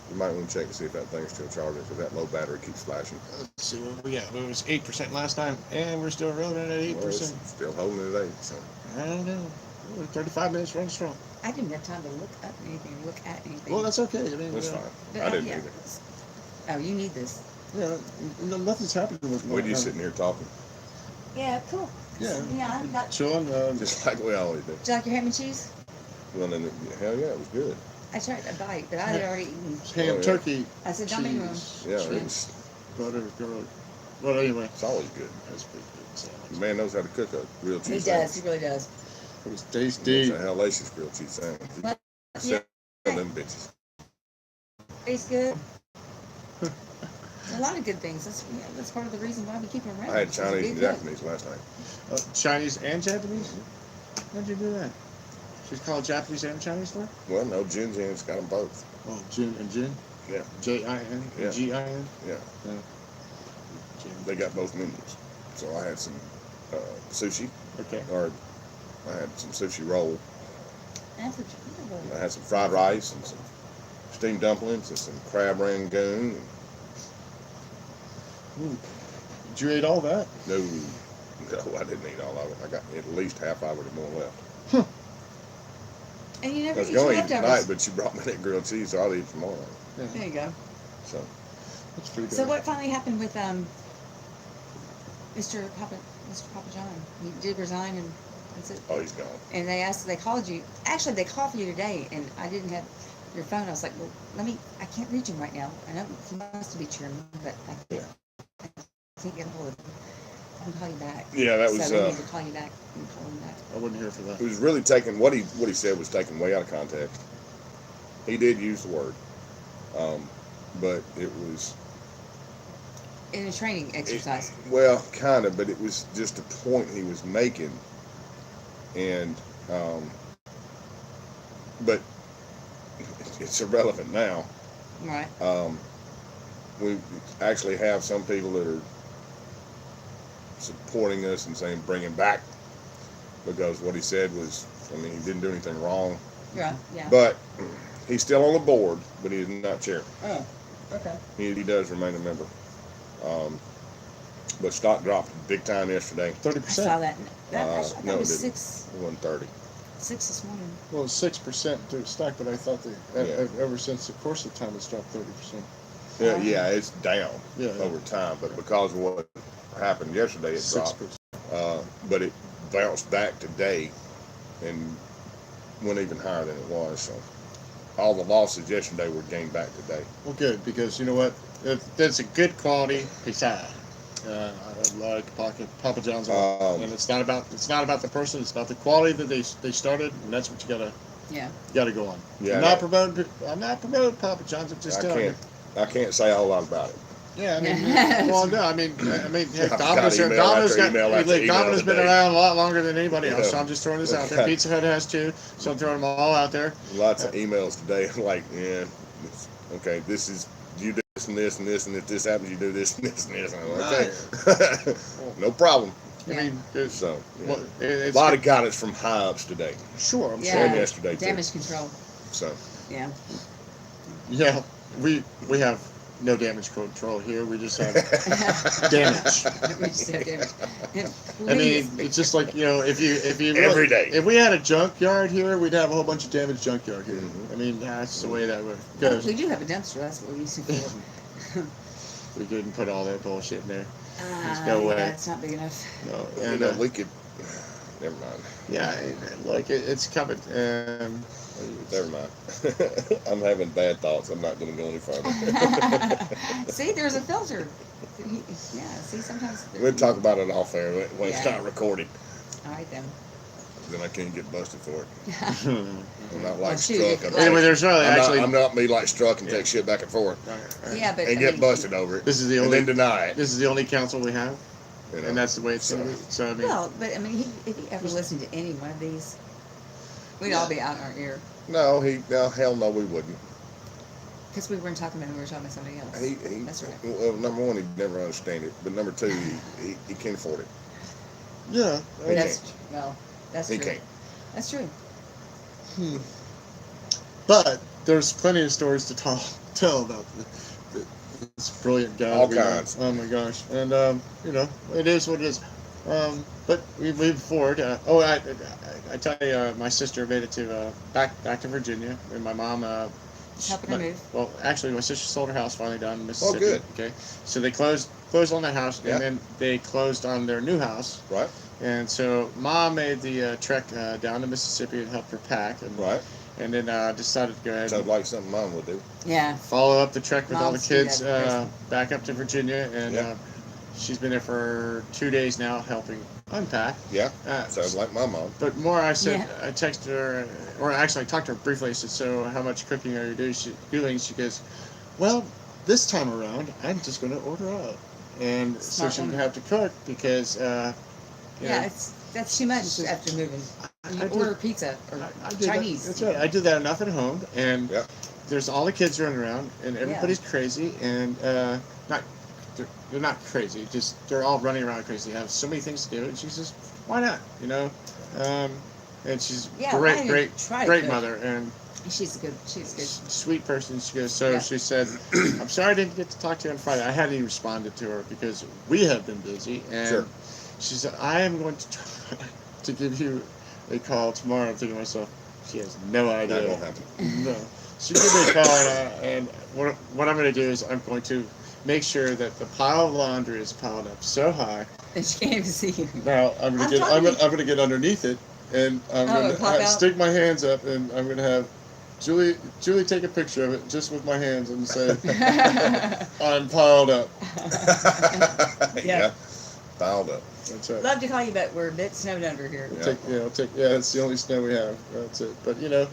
You might want to check to see if that thing's still charging because that low battery keeps flashing. Let's see what we got. It was 8% last time, and we're still rolling at 8%. Well, it's still holding it at 8. So. I don't know. We're 35 minutes running strong. I didn't have time to look up anything, look at anything. Well, that's okay. I mean, That's fine. But, I didn't yeah. either. Oh, you need this. Yeah, no, nothing's happening with me. We're just sitting here talking, Yeah, cool. Yeah. Yeah, I got. Chilling. just like we always do. Do you like your ham and cheese? Well, then, hell yeah, it was good. I tried a bite, but I had already eaten. ham, Oh, yeah. turkey, I said, don't make me wrong. cheese, Yeah, Sure. it was. butter, garlic. Well, anyway, It's always good. that's pretty good sandwich. The man knows how to cook a grilled He cheese does. He sandwich. really does. It was It's tasty. a hellacious grilled cheese sandwich. You But, can yeah, sell them bitches. tastes good. A lot of good things. That's part of the reason why we keep them around. I had It's a Chinese good and cook. Japanese last night. Chinese and Japanese? How'd you do that? She's called Japanese and Chinese for? Well, no, Jin's got them both. Oh, Jin and Jin? Yeah. J-I-N? Yeah. G-I-N? Yeah. Jin. They got both menus. So I had some sushi, Okay. or I had some sushi roll. That's what And I had some fried rice and some steamed dumplings and some crab rangoon. Ooh. Did you eat all that? No, I didn't eat all of it. I got at least half hour or more left. And you I never was eat your going to eat tonight, leftovers. but you brought me that grilled cheese, so I'll eat tomorrow. Yeah. There you go. So That's pretty good. So what finally happened with Mr. Papa John? He did resign, and that's it. oh, he's gone. And they called you. Actually, they called you today, and I didn't have your phone. I was like, well, I can't reach him right now. I know he must be chairman, but I can't get a hold of him. I can call you back. Yeah, that was. So we need to call you back and call him back. I wasn't here for that. It was really taken. What he said was taken way out of context. He did use the word, but it was In a training exercise. well, kind of, but it was just a point he was making, and but it's irrelevant now. Right. We actually have some people that are supporting us and saying bring him back because what he said was, I mean, he didn't do anything wrong, Right. Yeah. but he's still on the board, but he is not chair. Oh. Okay. He does remain a member. But stock dropped big time yesterday. 30%. I saw that. That Uh, actually, no, that was it didn't. 6 130. this morning. Well, it's 6% to stock, but I thought ever since the course of time it's dropped 30%. Yeah, it's down Yeah. over time, but because of what happened yesterday, it dropped. 6%. But it bounced back today and went even higher than it was. So all the losses yesterday were gained back today. Well, good, because you know what? That's a good quality pizza. I like Papa John's, and it's not about the person. It's about the quality that they started, and that's what you gotta go on. Yeah, I'm not promoting Papa John's. I'm just telling you. I can't say a whole lot about it. Yeah, I mean, well, no, I mean, heck, I've got email Domino's after email after email Domino's been today. around a lot longer than anybody else, Yeah. so I'm just throwing this out there. Okay. Pizza Hut has too, so I'm throwing them all out there. Lots of emails today. Like, yeah, okay, this is you do this and this and this, and if this happens, you do this and this and this. And I'm like, okay, no problem. I mean, it's, So yeah. well, a it's lot of guidance from high ups today. sure, I'm Yeah. sure. And yesterday too. Damage control. So Yeah. Yeah, we have no damage control here. We just have damage. We just have damage. I mean, it's just like, if you really, Every day. If we had a junkyard here, we'd have a whole bunch of damaged junkyard here. Mhm. I mean, that's the way that goes. We do have a dumpster. That's what we used to for. We couldn't put all that bullshit in there. There's no way. Yeah, it's not big enough. No, you and know, we could. Never mind. yeah, like it's coming. Never mind. I'm having bad thoughts. I'm not going to go any further. See, there's a filter. Yeah, see, sometimes. We'll talk about it off air when it's Yeah. not recorded. All right, then. then I can't get busted for it. Hmm. I'm not like shoot, struck. if- I'm, Anyway, there's really actually. I'm not me like struck and Yeah. take shit back and forth Yeah, but and I get mean, busted over it. This is the and only. then deny it. This is the only council we have, You know? and that's the way it's gonna be. So I mean, Well, but I mean, if he ever listened to any one of these, we'd all be out in our ear. No, hell no, we wouldn't. Because we weren't talking about him, we were talking about somebody else. That's right. Well, number one, he'd never understand it, but number two, he can't afford it. yeah. He That's He true. can't. That's true. But there's plenty of stories to tell about this brilliant guy. All that we know. kinds. Oh my gosh! And you know, it is what it is. But we moved forward. I tell you, my sister made it to back to Virginia, and my mom. Helping her move. Well, actually, my sister sold her house finally down in Mississippi. good. Okay, so they closed on that house, Yeah. and then they closed on their new house. Right? And so mom made the trek down to Mississippi and helped her pack, and Right. and then decided to go ahead Sounds and like something Mom would do. Yeah. follow up the trek with all the Moms do kids that crazy. back up to Virginia, and Yeah. she's been there for 2 days now helping unpack. Yeah. Uh, Sounds like my mom. but more, I said, Yeah. I texted her, or actually I talked to her briefly. I said, "So how much cooking are you doing?" She goes, "Well, this time around, I'm just going to order out." And so Smart she didn't woman. have to cook because, you Yeah, know, that's too much It's just- after moving. You I do- order pizza or I do Chinese. That, that's right. I do that enough at home, and Yeah. there's all the kids running around, and everybody's crazy, and they're not crazy, just they're all running around crazy. They have so many things to do, and she says, "Why not?" You know, and she's Yeah, why don't you great try to cook? mother, and She's good. sweet person. She goes, so Yeah. she said, "I'm sorry I didn't get to talk to you on Friday. I hadn't even responded to her because we have been busy." And Sure. she said, "I am going to try to give you a call tomorrow." I'm thinking to myself, she has no Not idea. gonna happen. No. She gave me a call, and what I'm going to do is I'm going to make sure that the pile of laundry is piled up so high. And she can't even see you. Now I'm going to get underneath it, and I'm going pop to out? stick my hands up, and I'm going to have Julie take a picture of it just with my hands and say, "I'm piled up." Yeah. Piled up. That's right. Love to call you, but we're a bit snowed under here. Yeah. That's the only snow we have. That's it. But you know,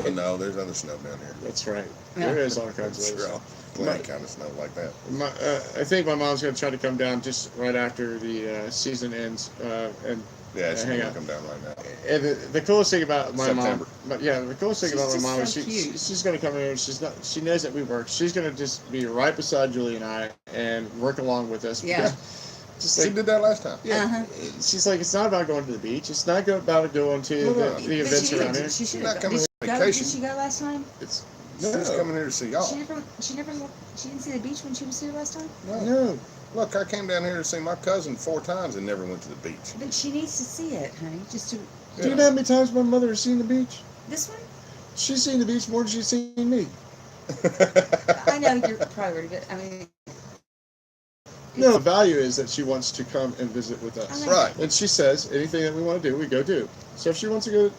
Well, no, there's other snow down here. that's right. Yeah. There is all kinds of Sure. snow. Plenty kind of snow like that. I think my mom's going to try to come down just right after the season ends, and Yeah, she's hang gonna out. come down right now. And the coolest thing about my September. mom, the coolest thing She's about my just mom is so cute. she's going to come in here. She knows that we work. She's going to just be right beside Julie and I and work along with us. Yeah. Just She like, did that last time. yeah, Uh-huh. she's like, it's not about going to the beach. It's not about going to No, no. the But events she around did. here. She should Not have. coming Did on she go? vacation. Did she go last time? It's She's coming here to see y'all. She never. She didn't see the beach when she was here last time. no. Look, I came down here to see my cousin 4 times and never went to the beach. But she needs to see it, honey. Just to Do you know how many times my mother has seen the beach? this one. She's seen the beach more than she's seen me. I know your priority, but I mean, No, the value is that she wants to come and visit with us. I like Right. And she says anything that we want to do, we go do. So if she wants to go,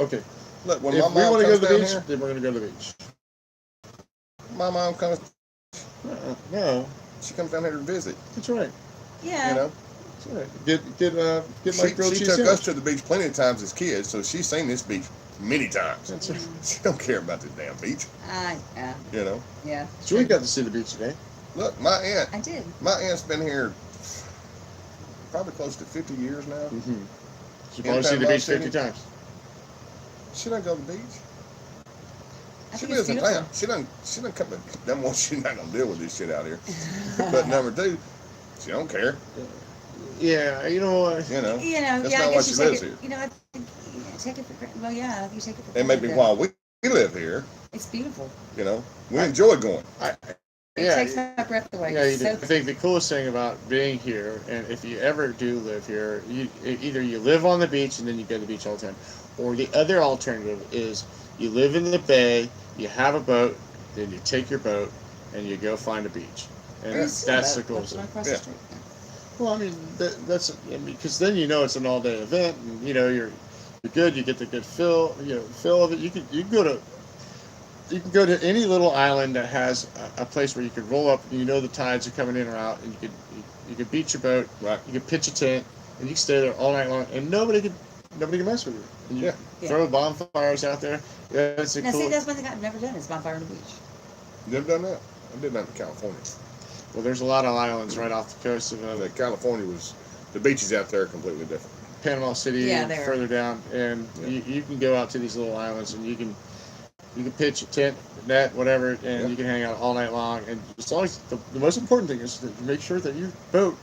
okay, Look, when if my we mom want to go comes to the down beach, here, then we're going to go to the beach. my mom comes. No, She comes down here to visit. that's right. yeah. You know, That's right. Get my grilled she cheese took sandwich. us to the beach plenty of times as kids, so she's seen this beach many times. That's right. She don't care about this damn beach. You know. Yeah. Julie got to see the beach today. Look, my aunt. I did. My aunt's been here probably close to 50 years now. Mm-hmm. She In probably seen the Panama beach 50 City? times. She doesn't go to the beach. I She think it's lives in beautiful. town. She doesn't come. Number one, she's not gonna deal with this shit out here. But number two, she don't care. Yeah, you know what? You know. You know, That's yeah. not I why guess she you take lives it. here. You know, I think take it for granted. Well, yeah, you take it for And maybe granted, while we live here, but It's beautiful. you know, we enjoy going. It Yeah, takes my breath away. Yeah, you It's do. so I think the coolest thing about being here, and if you ever do live here, either you live on the beach and then you go to the beach all the time, or the other alternative is you live in the bay, you have a boat, then you take your boat and you go find a beach, and There's that's a the boat coolest left thing. across the Yeah. street. Well, I mean that's because then you know it's an all-day event, and you know you're good. You get the good feel of it. You can go to any little island that has a place where you can roll up and you know the tides are coming in or out, and you can beach your boat, Right. you can pitch a tent, and you can stay there all night long, and nobody can nobody can mess with you. And you Yeah. throw bonfires out there. Yeah, it's a Now, cool. see, that's one thing I've never done is bonfire on the beach. You never done that? I did that in California. Well, there's a lot of islands right off the coast of California was, the beaches out there are completely different. Panama City, Yeah, and they're- further down, and Yeah. you can go out to these little islands and you can pitch a tent, net, whatever, and Yeah. you can hang out all night long. And as long as the most important thing is to make sure that your boat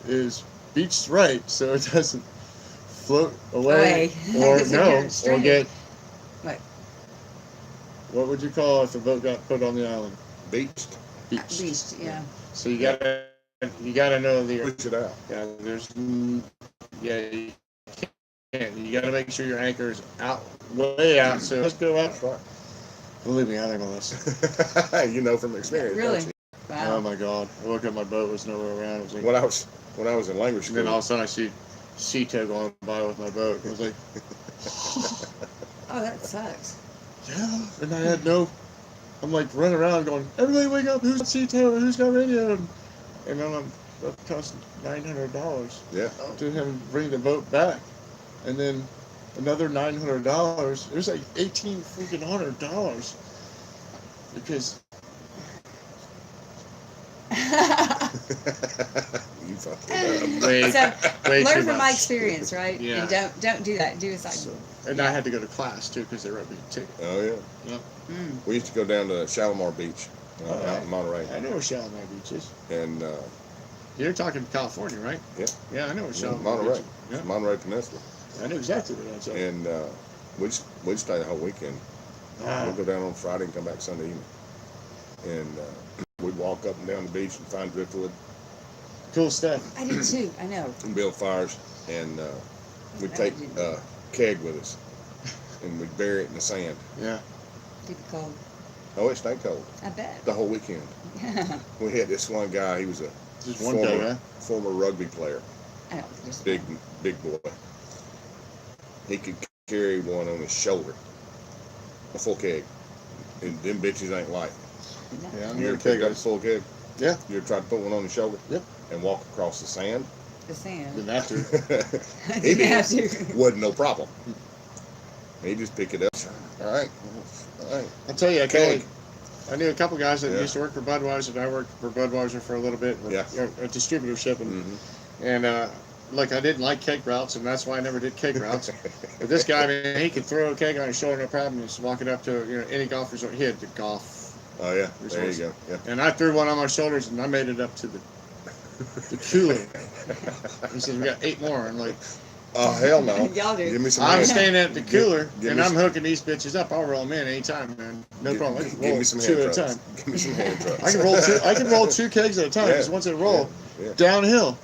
is beached right, so it doesn't float away, or Because if no, you're or stranded. get. What? What would you call if the boat got put on the island? Beached. Beached, yeah. So you gotta know the. Push it out. Yeah, you can't. You gotta make sure your anchor is out, way out. So let's go out. That's right. Believe me, I think all this. You know from experience. Really? don't you? Wow. Oh my God! I looked at my boat; it was nowhere around. It was like, When I was in language and then all of school, a sudden I see Cito going by with my boat. I was like, Oh, that sucks. yeah. And I had no. I'm like running around going, everybody wake up! Who's got Cito? Who's got radio? And then that cost $900 yeah. to him bring the boat back, and then another $900. It was like $1,800 because You fucked it up. way, So, way learn too from much. my experience, right? Yeah. And don't do that. Do as I. So, and I had to go to class too because they wrote me a ticket. Oh yeah. Yep. Mm. We used to go down to Shalimar Beach Oh, out in Monterey, I know where Shalimar Beach is. and You're talking California, right? Yeah. Yeah, I know where Shalimar Monterey, Beach is. Yeah. Monterey Peninsula, I know exactly where that's at. and we'd stay the whole weekend. Ah, We'd go down on Friday and come back Sunday evening, and we'd walk up and down the beach and find driftwood cool stuff. I do too. I know. and build fires, and we'd take a keg with us, and we'd bury it in the sand. Yeah. Keep it cold. Oh, it stayed cold I bet. the whole weekend. We had this one guy. He was a Just one guy, huh? former rugby player, I don't think there's big boy. He could carry one on his shoulder, a full keg, and them bitches ain't light. Yeah, I'm You here ever to take picked up a us. full keg? Yeah. You ever tried to put one on your shoulder? Yep. And walk across the sand? the sand. Didn't have to. I He didn't have did. to. Wasn't no problem. He just pick it up. All right. I'll tell you, Keg. I knew a couple guys that Yeah. used to work for Budweiser, and I worked for Budweiser for a little bit. Yeah. A distributorship, Mm-hmm. and like I didn't like keg routes, and that's why I never did keg routes. But this guy, man, he could throw a keg on his shoulder, no problem. Just walking up to any golf resort, he had the golf, Oh yeah. There you Resource. go. Yeah. and I threw one on my shoulders, and I made it up to the cooler. He said, "We got 8 more." I'm like, Oh hell no. Y'all do. Give me some. I'm hand- standing at the cooler, give and me I'm some- hooking these bitches up. I'll roll them in anytime, man. No problem. I can Give roll me some 2 hand at a trucks. time. Give me some hand trucks. I can roll 2. I can roll 2 kegs at a time. Because Yeah. once they roll, Yeah. downhill,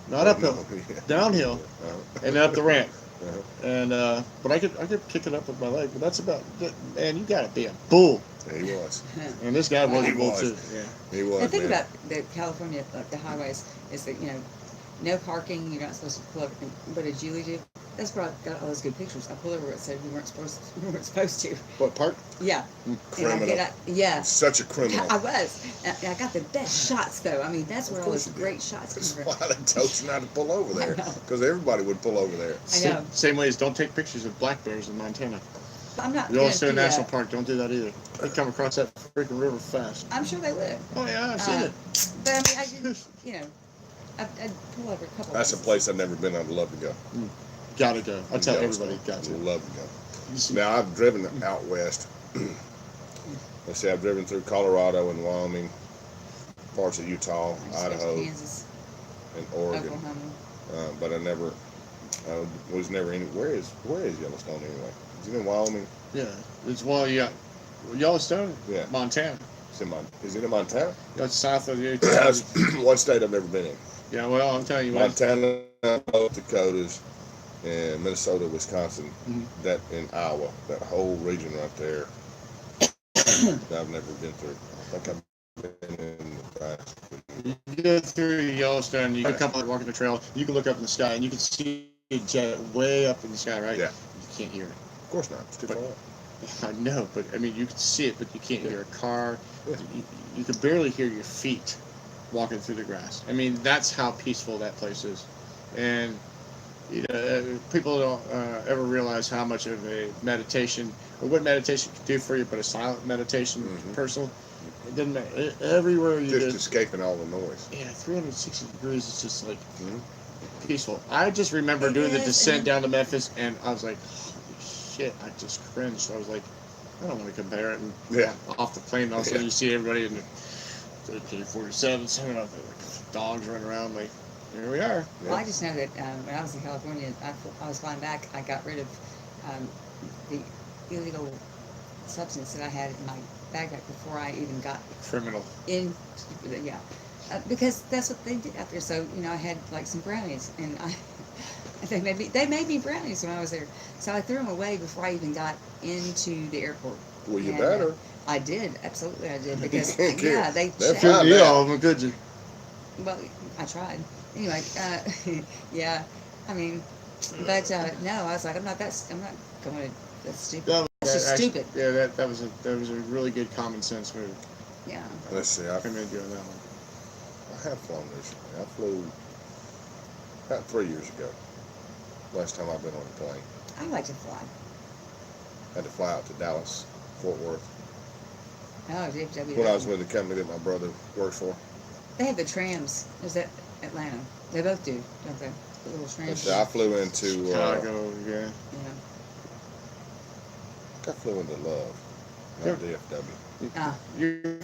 not No, uphill, yeah. downhill, Uh-huh. and up the ramp. Uh-huh. And but I could kick it up with my leg. But that's about it. Man, you gotta be a bull. He was. And this guy was He a bull was. too. Yeah. He was. The thing man. about the California, like the highways, is that no parking. You're not supposed to pull over. But did Julie do? That's where I got all those good pictures. I pulled over where it said we weren't supposed to. What part? Yeah. Criminal. And I get out, yeah. Such a criminal. I was. And I got the best shots though. I mean, that's where Of all course those you did. great shots That's come why from. they told you not to pull over there. I know. Because everybody would pull over there. I know. Same way as don't take pictures of black bears in Montana. I'm not gonna Yellowstone do National that. Park, don't do that either. They come across that freaking river fast. I'm sure they would. Oh yeah, I've seen it. But I mean, I didn't. I'd pull over a couple. That's a place I've never been. I'd love to go. Gotta go. I tell Yellowstone. everybody, got to. Love to go. You see- Now I've driven out west. Let's see, I've driven through Colorado and Wyoming, parts of Utah, Idaho, Kansas, and Oregon. Oklahoma. But I was never in. Where is Yellowstone anyway? Is it in Wyoming? Yeah, it's you got Yellowstone, Yeah. Montana. Is it in Montana? That's south of the. That's one state I've never been in. Yeah, well, I'm telling you what. Montana, North Dakotas, and Minnesota, Wisconsin, Mhm. that in Iowa, that whole region right there. I've never been through. I think I've been in the past. You go through Yellowstone, you got a couple that walking the trail. You can look up in the sky and you can see a jet way up in the sky, right? Yeah. You can't hear it. Of course not. It's too But- far away. I know, but I mean, you can see it, but you can't hear a car. Yeah. You can barely hear your feet walking through the grass. I mean, that's how peaceful that place is. And People don't ever realize how much of a meditation, or what meditation can do for you, but a silent meditation, personal, it doesn't matter. Everywhere you Just go, escaping all the noise. yeah, 360 degrees is just like peaceful. I just remember doing the descent down to Memphis, and I was like, holy shit, I just cringed. I was like, I don't want to compare it. And off the plane, all of a sudden you see everybody in the AK-47s, like dogs running around, like, here we are. Well, I just know that when I was in California, I was flying back. I got rid of the illegal substance that I had in my backpack before I even got Criminal. in. Yeah, because that's what they did out there. So I had like some brownies, and they made me brownies when I was there. So I threw them away before I even got into the airport. Well, you better. I did, absolutely, I did, because They Couldn't eat all of them, could you? Well, I tried. Anyway, yeah, I mean, but no, I was like, I'm not going to. That's stupid. That's just stupid. Yeah, that was a really good common sense move. Yeah. Let's see. I commend you on that one. I have flown recently. I flew about 3 years ago. Last time I've been on a plane. I like to fly. Had to fly out to Dallas, Fort Worth. Oh, DFW. When I was with the company that my brother works for. They have the trams. Is that Atlanta? They both do, don't they? The little trams. I flew into Chicago, yeah. I flew into Love, not DFW. You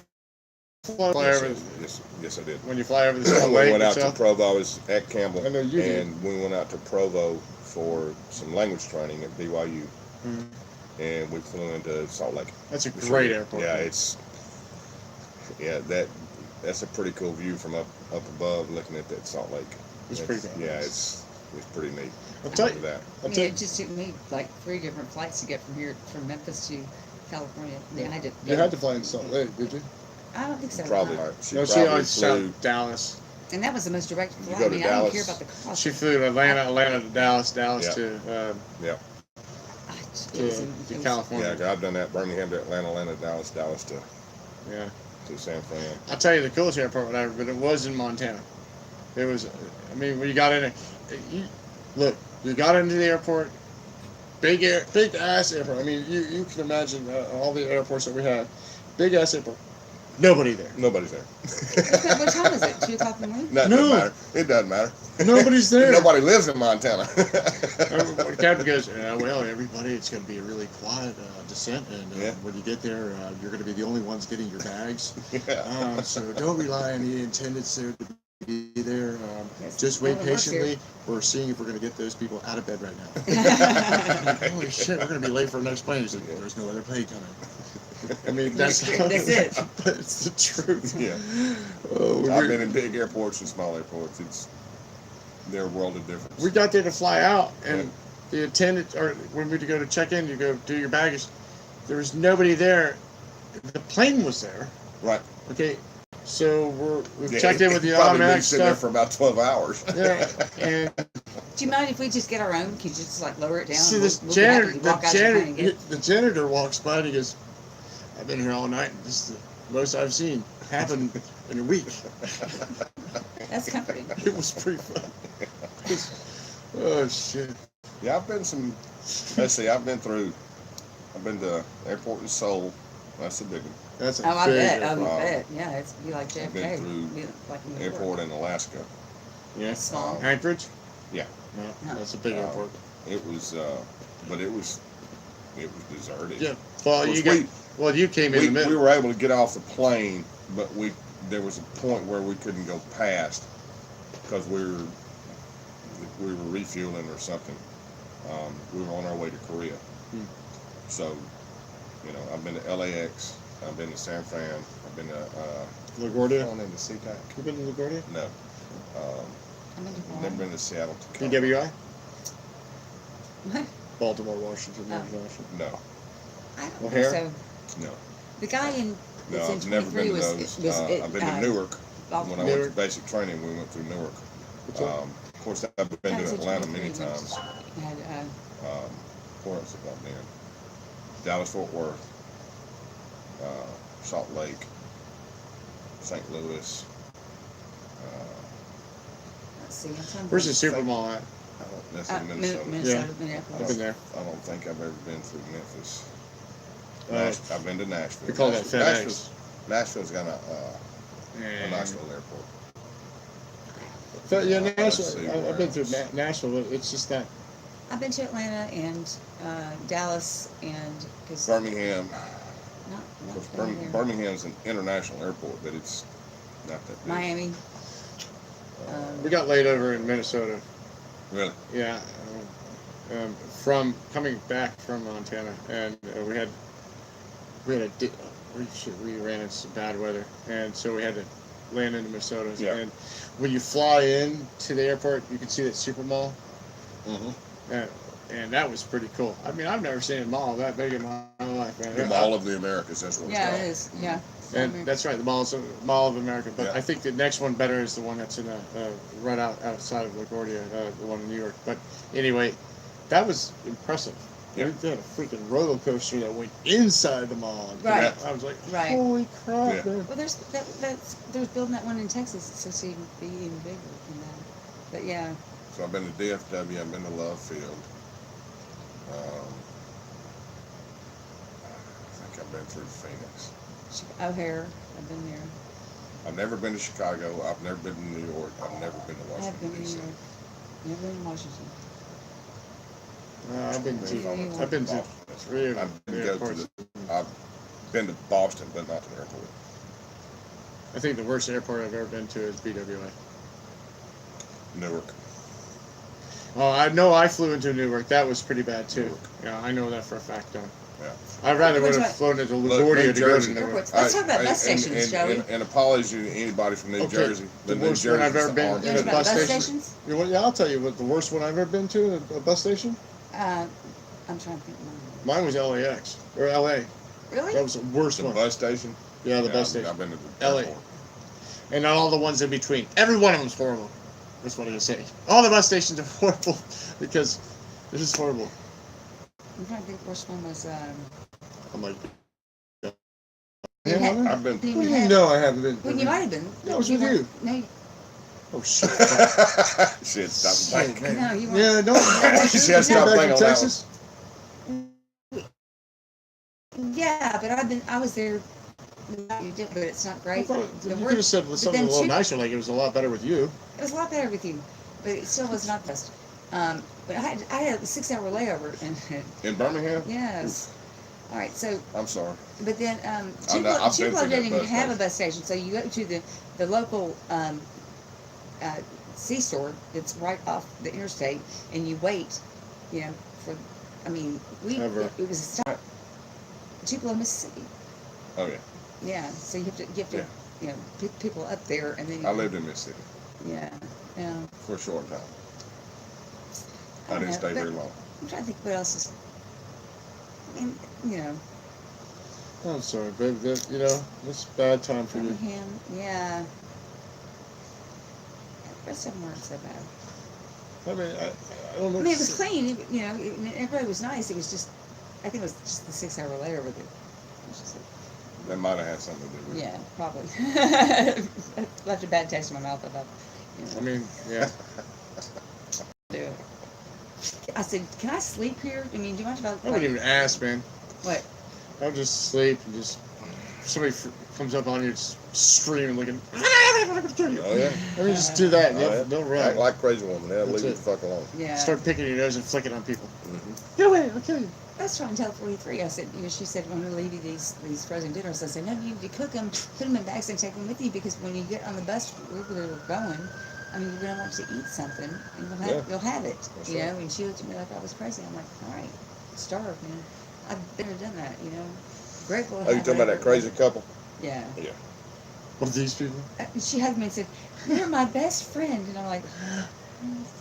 fly over. Yes, I did. When you fly over the Salt We Lake went out itself? to Provo. I was at Campbell, I know you did. and we went out to Provo for some language training at BYU, and we flew into Salt Lake. That's a great airport. Yeah, that's a pretty cool view from up above, looking at that Salt Lake. It's pretty cool. Yeah, it's pretty neat. I'll tell you that. It just took me like 3 different flights to get from Memphis to California. You had to fly in Salt Lake, did you? I don't think so. Probably. She always flew Dallas. And that was the most direct flight. go to I Dallas? didn't care about the cost. She flew to Atlanta to Dallas, to California. Yeah, I've done that. Birmingham to Atlanta, Dallas to San Fran. I'll tell you the coolest airport whatever, but it was in Montana. It was, when you got in it, you got into the airport, big ass airport. You can imagine all the airports that we had, big ass airport. Nobody there. Nobody's there. What time is it? 2 o'clock in the morning? That doesn't matter. It doesn't matter. Nobody's there. Nobody lives in Montana. The captain goes, well, everybody, it's going to be a really quiet descent, and when you get there, you're going to be the only ones getting your bags. So don't rely on the attendants there to be there. Just wait patiently. We're seeing if we're going to get those people out of bed right now. Holy shit, we're going to be late for our next plane. He said, there's no other plane coming. That's it. But it's the truth. Yeah. I've been in big airports and small airports. They're a world of difference. We got there to fly out, and the attendant, or when we go to check in, you go do your baggage. There was nobody there. The plane was there. Right. Okay. So we've checked in with the automatic stuff. There for about 12 hours. Yeah. And do you mind if we just get our own? Can you just lower it down? see, the janitor walks by and he goes, I've been here all night. This is the most I've seen happen in a week. That's comforting. It was pretty fun. Oh, shit. Yeah, I've been I've been to airport in Seoul. That's a big one. That's a I big bet. airport. I bet. Yeah, it's be like JFK. I've been through airport in Alaska. Yeah. Small. Anchorage? Yeah. No, that's a big airport. It was, but it was deserted. Yeah. Well, you came in the middle. We were able to get off the plane, but there was a point where we couldn't go past because we were refueling or something. We were on our way to Korea. So, I've been to LAX, I've been to San Fran, I've been to LaGuardia. Gone into SeaTac. You been to LaGuardia? No. Never been to Seattle. PWI? What? Baltimore, Washington, Washington. No. I don't O'Hare? think so. No. The guy in No, that's I've in never been 23 to those. I've been to Newark. When I went to basic training, we went through Newark. Of course, I've been to Atlanta many times. Where else have I been? Dallas, Fort Worth, Salt Lake, St. Louis. Let's see. I'm trying to Where's the think. Super Mall at? That's in Minnesota. Minnesota, I've Minneapolis. been there. I don't think I've ever been through Memphis. I've been to Nashville. We call that FedEx. Nashville's got a nice little airport. Yeah, Let's see Nashville. where I've been through else. Nashville. It's just that. I've been to Atlanta and Dallas and cause Birmingham. not Of course, down there. Birmingham's an international airport, but it's not that big. Miami. We got laid over in Minnesota. Really? Yeah. From coming back from Montana, and we ran into some bad weather, and so we had to land into Minnesota. Yeah. And when you fly in to the airport, you can see that super mall. Mm-hmm. And that was pretty cool. I mean, I've never seen a mall that big in my life, man. The Mall of the Americas, that's what it's Yeah, called. it is. Yeah. And that's right, the Mall of America. But Yeah. I think the next one better is the one that's in right outside of LaGuardia, the one in New York. But anyway, that was impressive. Yeah. They had a freaking roller coaster that went inside the mall. Right. I was like, Right. holy crap, Yeah. man. Well, there's building that one in Texas, so she would be even bigger than that. But yeah, So I've been to DFW, I've been to Love Field. I think I've been through Phoenix. O'Hare, I've been there. I've never been to Chicago. I've never been to New York. I've never been to I have been Washington, to New D.C. York. Never been to Washington. I've been Yeah. to Boston. 3 of I've the been, go to airports. I've been to Boston, but not to the airport. I think the worst airport I've ever been to is BWA. Newark. Oh, I know I flew into Newark. That was pretty bad too. Newark. Yeah, I know that for a fact, though. Yeah. I rather would Which have one? flown into Look, LaGuardia New to go to Jersey. Newark. Airports. Let's talk about bus and- stations, shall we? And apologies to anybody from New Okay, Jersey. the But New worst one I've Jersey's ever been army. You want to to. talk about Bus bus station? stations? You know what? Yeah, I'll tell you what the worst one I've ever been to, a bus station. I'm trying to think. Mine was LAX or LA. Really? That was the worst The one. bus station. Yeah, the Yeah, bus station. I've been to the LA. airport. And not all the ones in between. Every one of them's horrible. That's what I can say. All the bus stations are horrible because this is horrible. I'm trying to think. Which one was? I'm like, You had- I've been. what do you mean? No, I haven't been. Well, you might have been. Yeah, I was with you. No, Oh shit. Shit, stop Shit, thinking. man. no, you weren't. Yeah, don't. She has to stop Back thinking in on that Texas. Yeah, but I was there. You did, but it's not I great. thought The you work- could have said but something then a little two- nicer, like it was a lot better with you. It was a lot better with you, but it still was not best. But I had a 6-hour layover, and In Birmingham? yes. All right, so I'm sorry. but then I've been Tupelo through that didn't even bus have a station. bus station, so you go to the local C-store that's right off the interstate, and you wait, you know, for. I mean, Ever. it was a stop. Tupelo, Mississippi. Oh yeah, Yeah, so you have to Yeah. you know, pick people up there, and then you I lived in Mississippi Yeah, yeah. for a short time. I don't didn't know, stay but very long. I'm trying to think what else is. I mean, you know, I'm sorry, babe. That, you know, it's a bad time for you. Birmingham, yeah. The rest of them weren't so bad. I mean, I don't know. I mean, it was clean, you know, everybody was nice. It was just, I think it was just the 6-hour layover that. It was just That might have had something to do with it. yeah, probably. Left a bad taste in my mouth about, you know, I mean, yeah. do it. I said, can I sleep here? I mean, do you want to? I wouldn't even ask, man. What? I'll just sleep and just somebody comes up on you, just screaming, looking. Oh yeah? I mean, just do that. Oh, yeah. Don't Act run. like a crazy woman. They'll That's leave you it. the fuck alone. Yeah. Start picking your nose and flicking on people. Mm-hmm. Get away! I'll kill you. I was trying to tell 43. I said, you know, she said, when we leave you these frozen dinners, I said, no, you need to cook them, put them in bags, and take them with you, because when you get on the bus wherever we're going, I mean, you're gonna want to eat something, and you'll have it, That's you right. know. And she looked at me like I was crazy. I'm like, all right, starve, man. I've been and done that, you know. Grateful. to Oh, you have talking about that whatever- crazy couple? Yeah. Yeah. What are these people? She hugged me and said, "You're my best friend," and I'm like,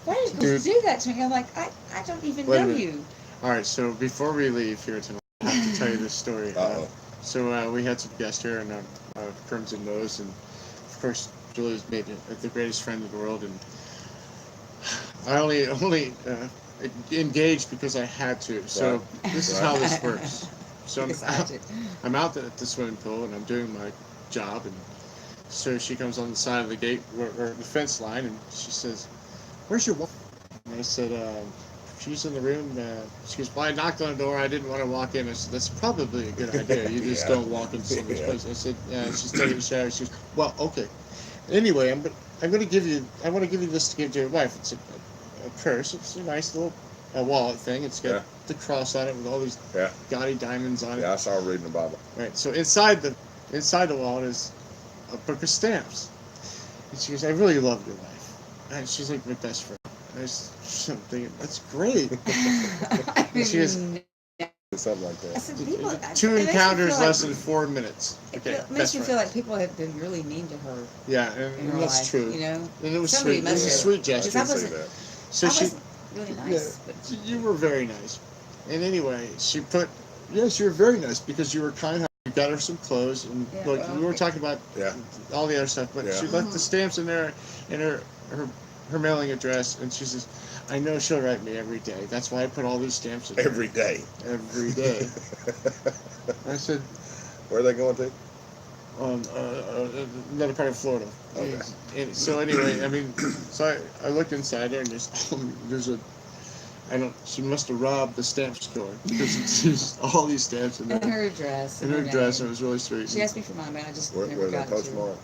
"Why are you supposed Dude. to do that to me?" I'm like, I don't even Wait a know minute. you. All right, so before we leave here tonight, I have to tell you this story. Uh-oh. So we had some guests here, and Crimson Nose, and of course Julie's made it the greatest friend in the world, and I only engaged because I had to. So Right. this is Right. how this works. So Because I did. I'm out at the swimming pool, and I'm doing my job, and so she comes on the side of the gate or the fence line, and she says, "Where's your wife?" And I said, she's in the room. She goes, well, I knocked on the door. I didn't want to walk in. I said, that's probably a good idea. You just Yeah. don't walk into somebody's Yeah. place. I said, she's taking a shower. She goes, well, okay. Anyway, I'm going to give you. I want to give you this to give to your wife. It's a purse. It's a nice little wallet thing. It's got the cross on it with all these gaudy diamonds on it. Yeah, I saw her reading the Bible. Right. So inside the wallet is a book of stamps. And she goes, I really love your wife. And she's like my best friend. And I'm thinking, that's great. And she goes, Something like I that. said, people, two it makes me encounters feel less like, than 4 minutes. Okay, it makes me feel like people have been really mean to her yeah, in and her that's life, true. you know? And it was Somebody sweet. It was a must have. sweet I gesture. can I see wasn't- that. So I she, wasn't really nice. But you were very nice. And anyway, she put, yes, you were very nice because you were kind. You got her some clothes, and Yeah, like we were talking about all the other stuff, but she left the stamps in there, in her mailing address, and she says, I know she'll write me every day. That's why I put all these stamps in there. Every day. Every day. I said, where are they going to? Another part of Florida. Okay. And so anyway, I mean, so I looked inside there, and there's a, she must have robbed the stamp store because there's all these stamps in there. and her address. In her name. dress, and it was really sweet. She asked me for mine, but I just Were never they got it to her. postmarked?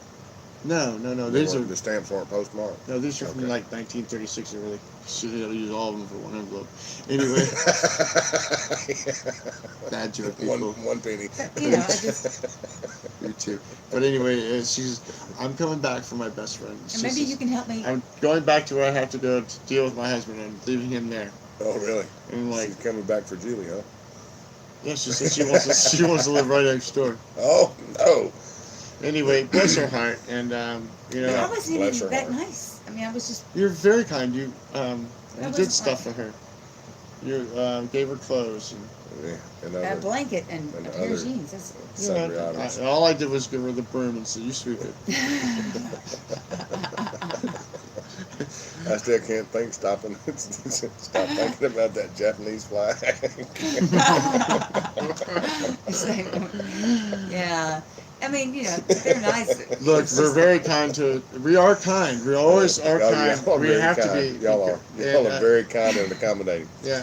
No. They These are weren't- the stamps weren't postmarked. no, these are from Okay. like 1936. They really should have used all of them for one envelope. Anyway, bad joke, people. one penny. You know, I just, Me too. But anyway, she's. I'm coming back for my best friend. and maybe you can help me. I'm going back to where I have to go to deal with my husband and leaving him there. Oh, really? And like, She's coming back for Julie, huh? yeah, she said she wants to live right next door. Oh, no. Anyway, bless her heart, and you But I know, wasn't bless even her that heart. nice. I mean, I was just. you're very kind. You wasn't did stuff for like- her. You gave her clothes and. Yeah, and A other, blanket and and a pair other- of jeans. That's it. Sundry items. All I did was give her the broom and say, "You sweep it." I still can't think. Stop thinking about that Japanese flag. It's like, yeah. I mean, you know, they're nice. Look, It's we're just- very kind to. We are kind. We always are Oh, kind. y'all are We very have kind. to be. Y'all are. Y'all are very kind and accommodating Yeah,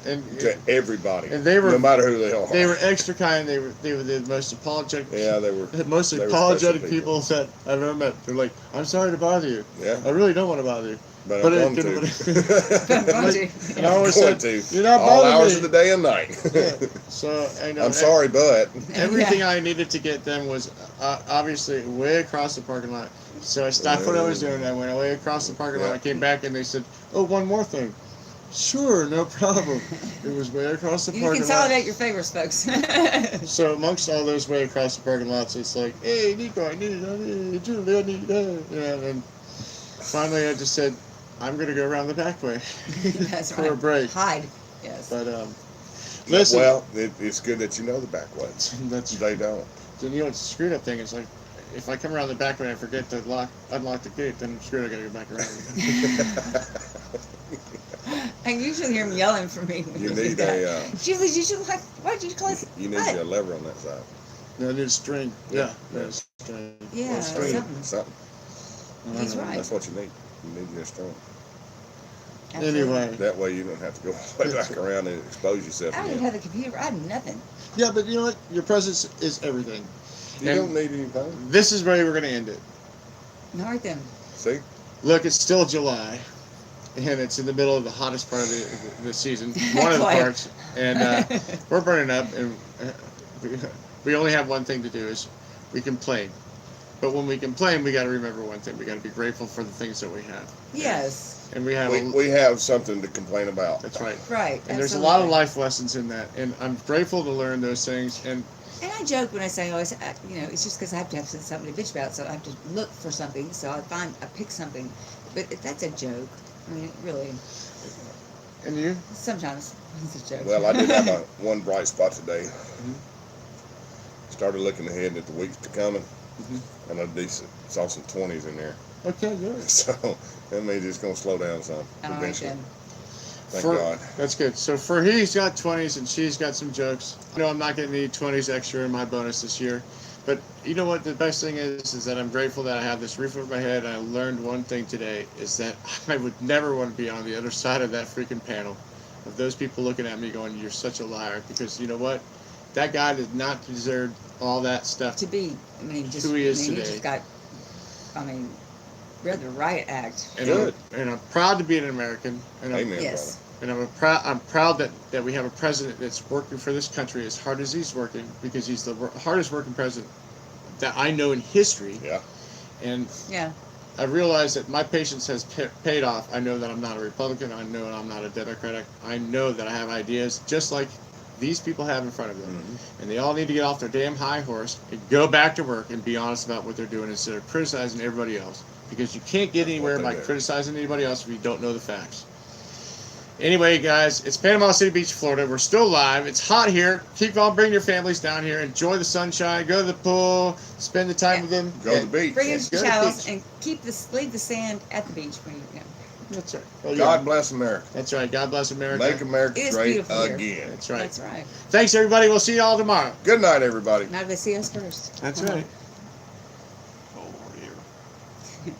and to everybody, and they were no matter who they are. they were extra kind. They were the most apologetic. Yeah, they were. The most they were apologetic special people that I've ever met. They're like, "I'm sorry to bother you. Yeah, I really don't want to bother you." but But I'm it going didn't- I'm going Like, to. and I always going said, to. "You're not all bothering hours me." of the day and night. Yeah. So I know. I'm sorry, but Everything I needed to get them was obviously way across the parking lot. So I stopped what I was doing. I went way across the parking lot. I came back and they said, "Oh, one more thing." Sure, no problem. It was way across the You parking lot. consolidate your favors, folks. So amongst all those way across the parking lots, it's like, "Hey, Nicko, I need Julie, I need and finally I just said, "I'm gonna go around the back way That's for right. a break." Hide. Yes. But listen, well, it's good that you know the back way. that's They don't. then you know it's a screwed up thing. It's like if I come around the back way and I forget to unlock the gate, then I'm screwed. I gotta go back around. I usually hear him yelling for me. When You he need does a. that. Julie, you should like. Why did you close? You need what? a lever on that side. No, I need a string. Yeah, Yeah. a string. Yeah, Or a string. something. Something. He's right. That's what you need. You need your string. Absolutely. Anyway, That way you don't have to go all the way back around and expose yourself I didn't again. have the computer. I had nothing. yeah, but you know what? Your presence is everything. You and- don't need anything. This is where we're gonna end it. All right then. See? Look, it's still July, and it's in the middle of the hottest part of the season, one of the Quite. parts, and we're burning up, and we only have one thing to do is we complain. But when we complain, we got to remember one thing: we got to be grateful for the things that we have. Yes. And we have. We have something to complain about. That's right. Right. And there's a lot of absolutely. life lessons in that, and I'm grateful to learn those things. And And I joke when I say, you know, it's just because I have to have something to bitch about, so I have to look for something, so I pick something. But that's a joke. I mean, really, and you? sometimes it's a joke. Well, I did have one bright spot today. Started looking ahead at the weeks to coming, and I saw some 20s in there. Okay, good. So that means it's going to slow down some All right eventually. then. Thank For- God. That's good. So for he's got 20s and she's got some jokes. I know I'm not going to need 20s extra in my bonus this year, But you know what? The best thing is that I'm grateful that I have this roof over my head. And I learned one thing today is that I would never want to be on the other side of that freaking panel, of those people looking at me going, "You're such a liar." Because you know what? That guy did not deserve all that stuff. To be, I mean, just, Who he is he today. just got, I mean, read the riot act. And Good. I'm proud to be an American. And I'm, Amen, Yes. and I'm proud that we have a president that's working for this country as hard as he's working, because he's the hardest working president that I know in history. brother. Yeah. And Yeah. I realize that my patience has paid off. I know that I'm not a Republican. I know I'm not a Democrat. I know that I have ideas just like these people have in front of them. Mm-hmm. And they all need to get off their damn high horse and go back to work and be honest about what they're doing instead of criticizing everybody else. Because you can't get That's anywhere what they by do. criticizing anybody else if you don't know the facts. Anyway, guys, it's Panama City Beach, Florida. We're still live. It's hot here. Keep on bringing your families down here. Enjoy the sunshine. Go to the pool. Spend the time Yeah. with them. Go to the beach. Bring your Yes, go to the towels beach. and leave the sand at the beach when you go. That's right. Oh, yeah. God bless America. That's right. God bless America. Make America It is great beautiful here. again. That's right. That's right. Thanks, everybody. We'll see you all tomorrow. Good night, everybody. Now they see us first. That's Uh-huh. right. Oh, here.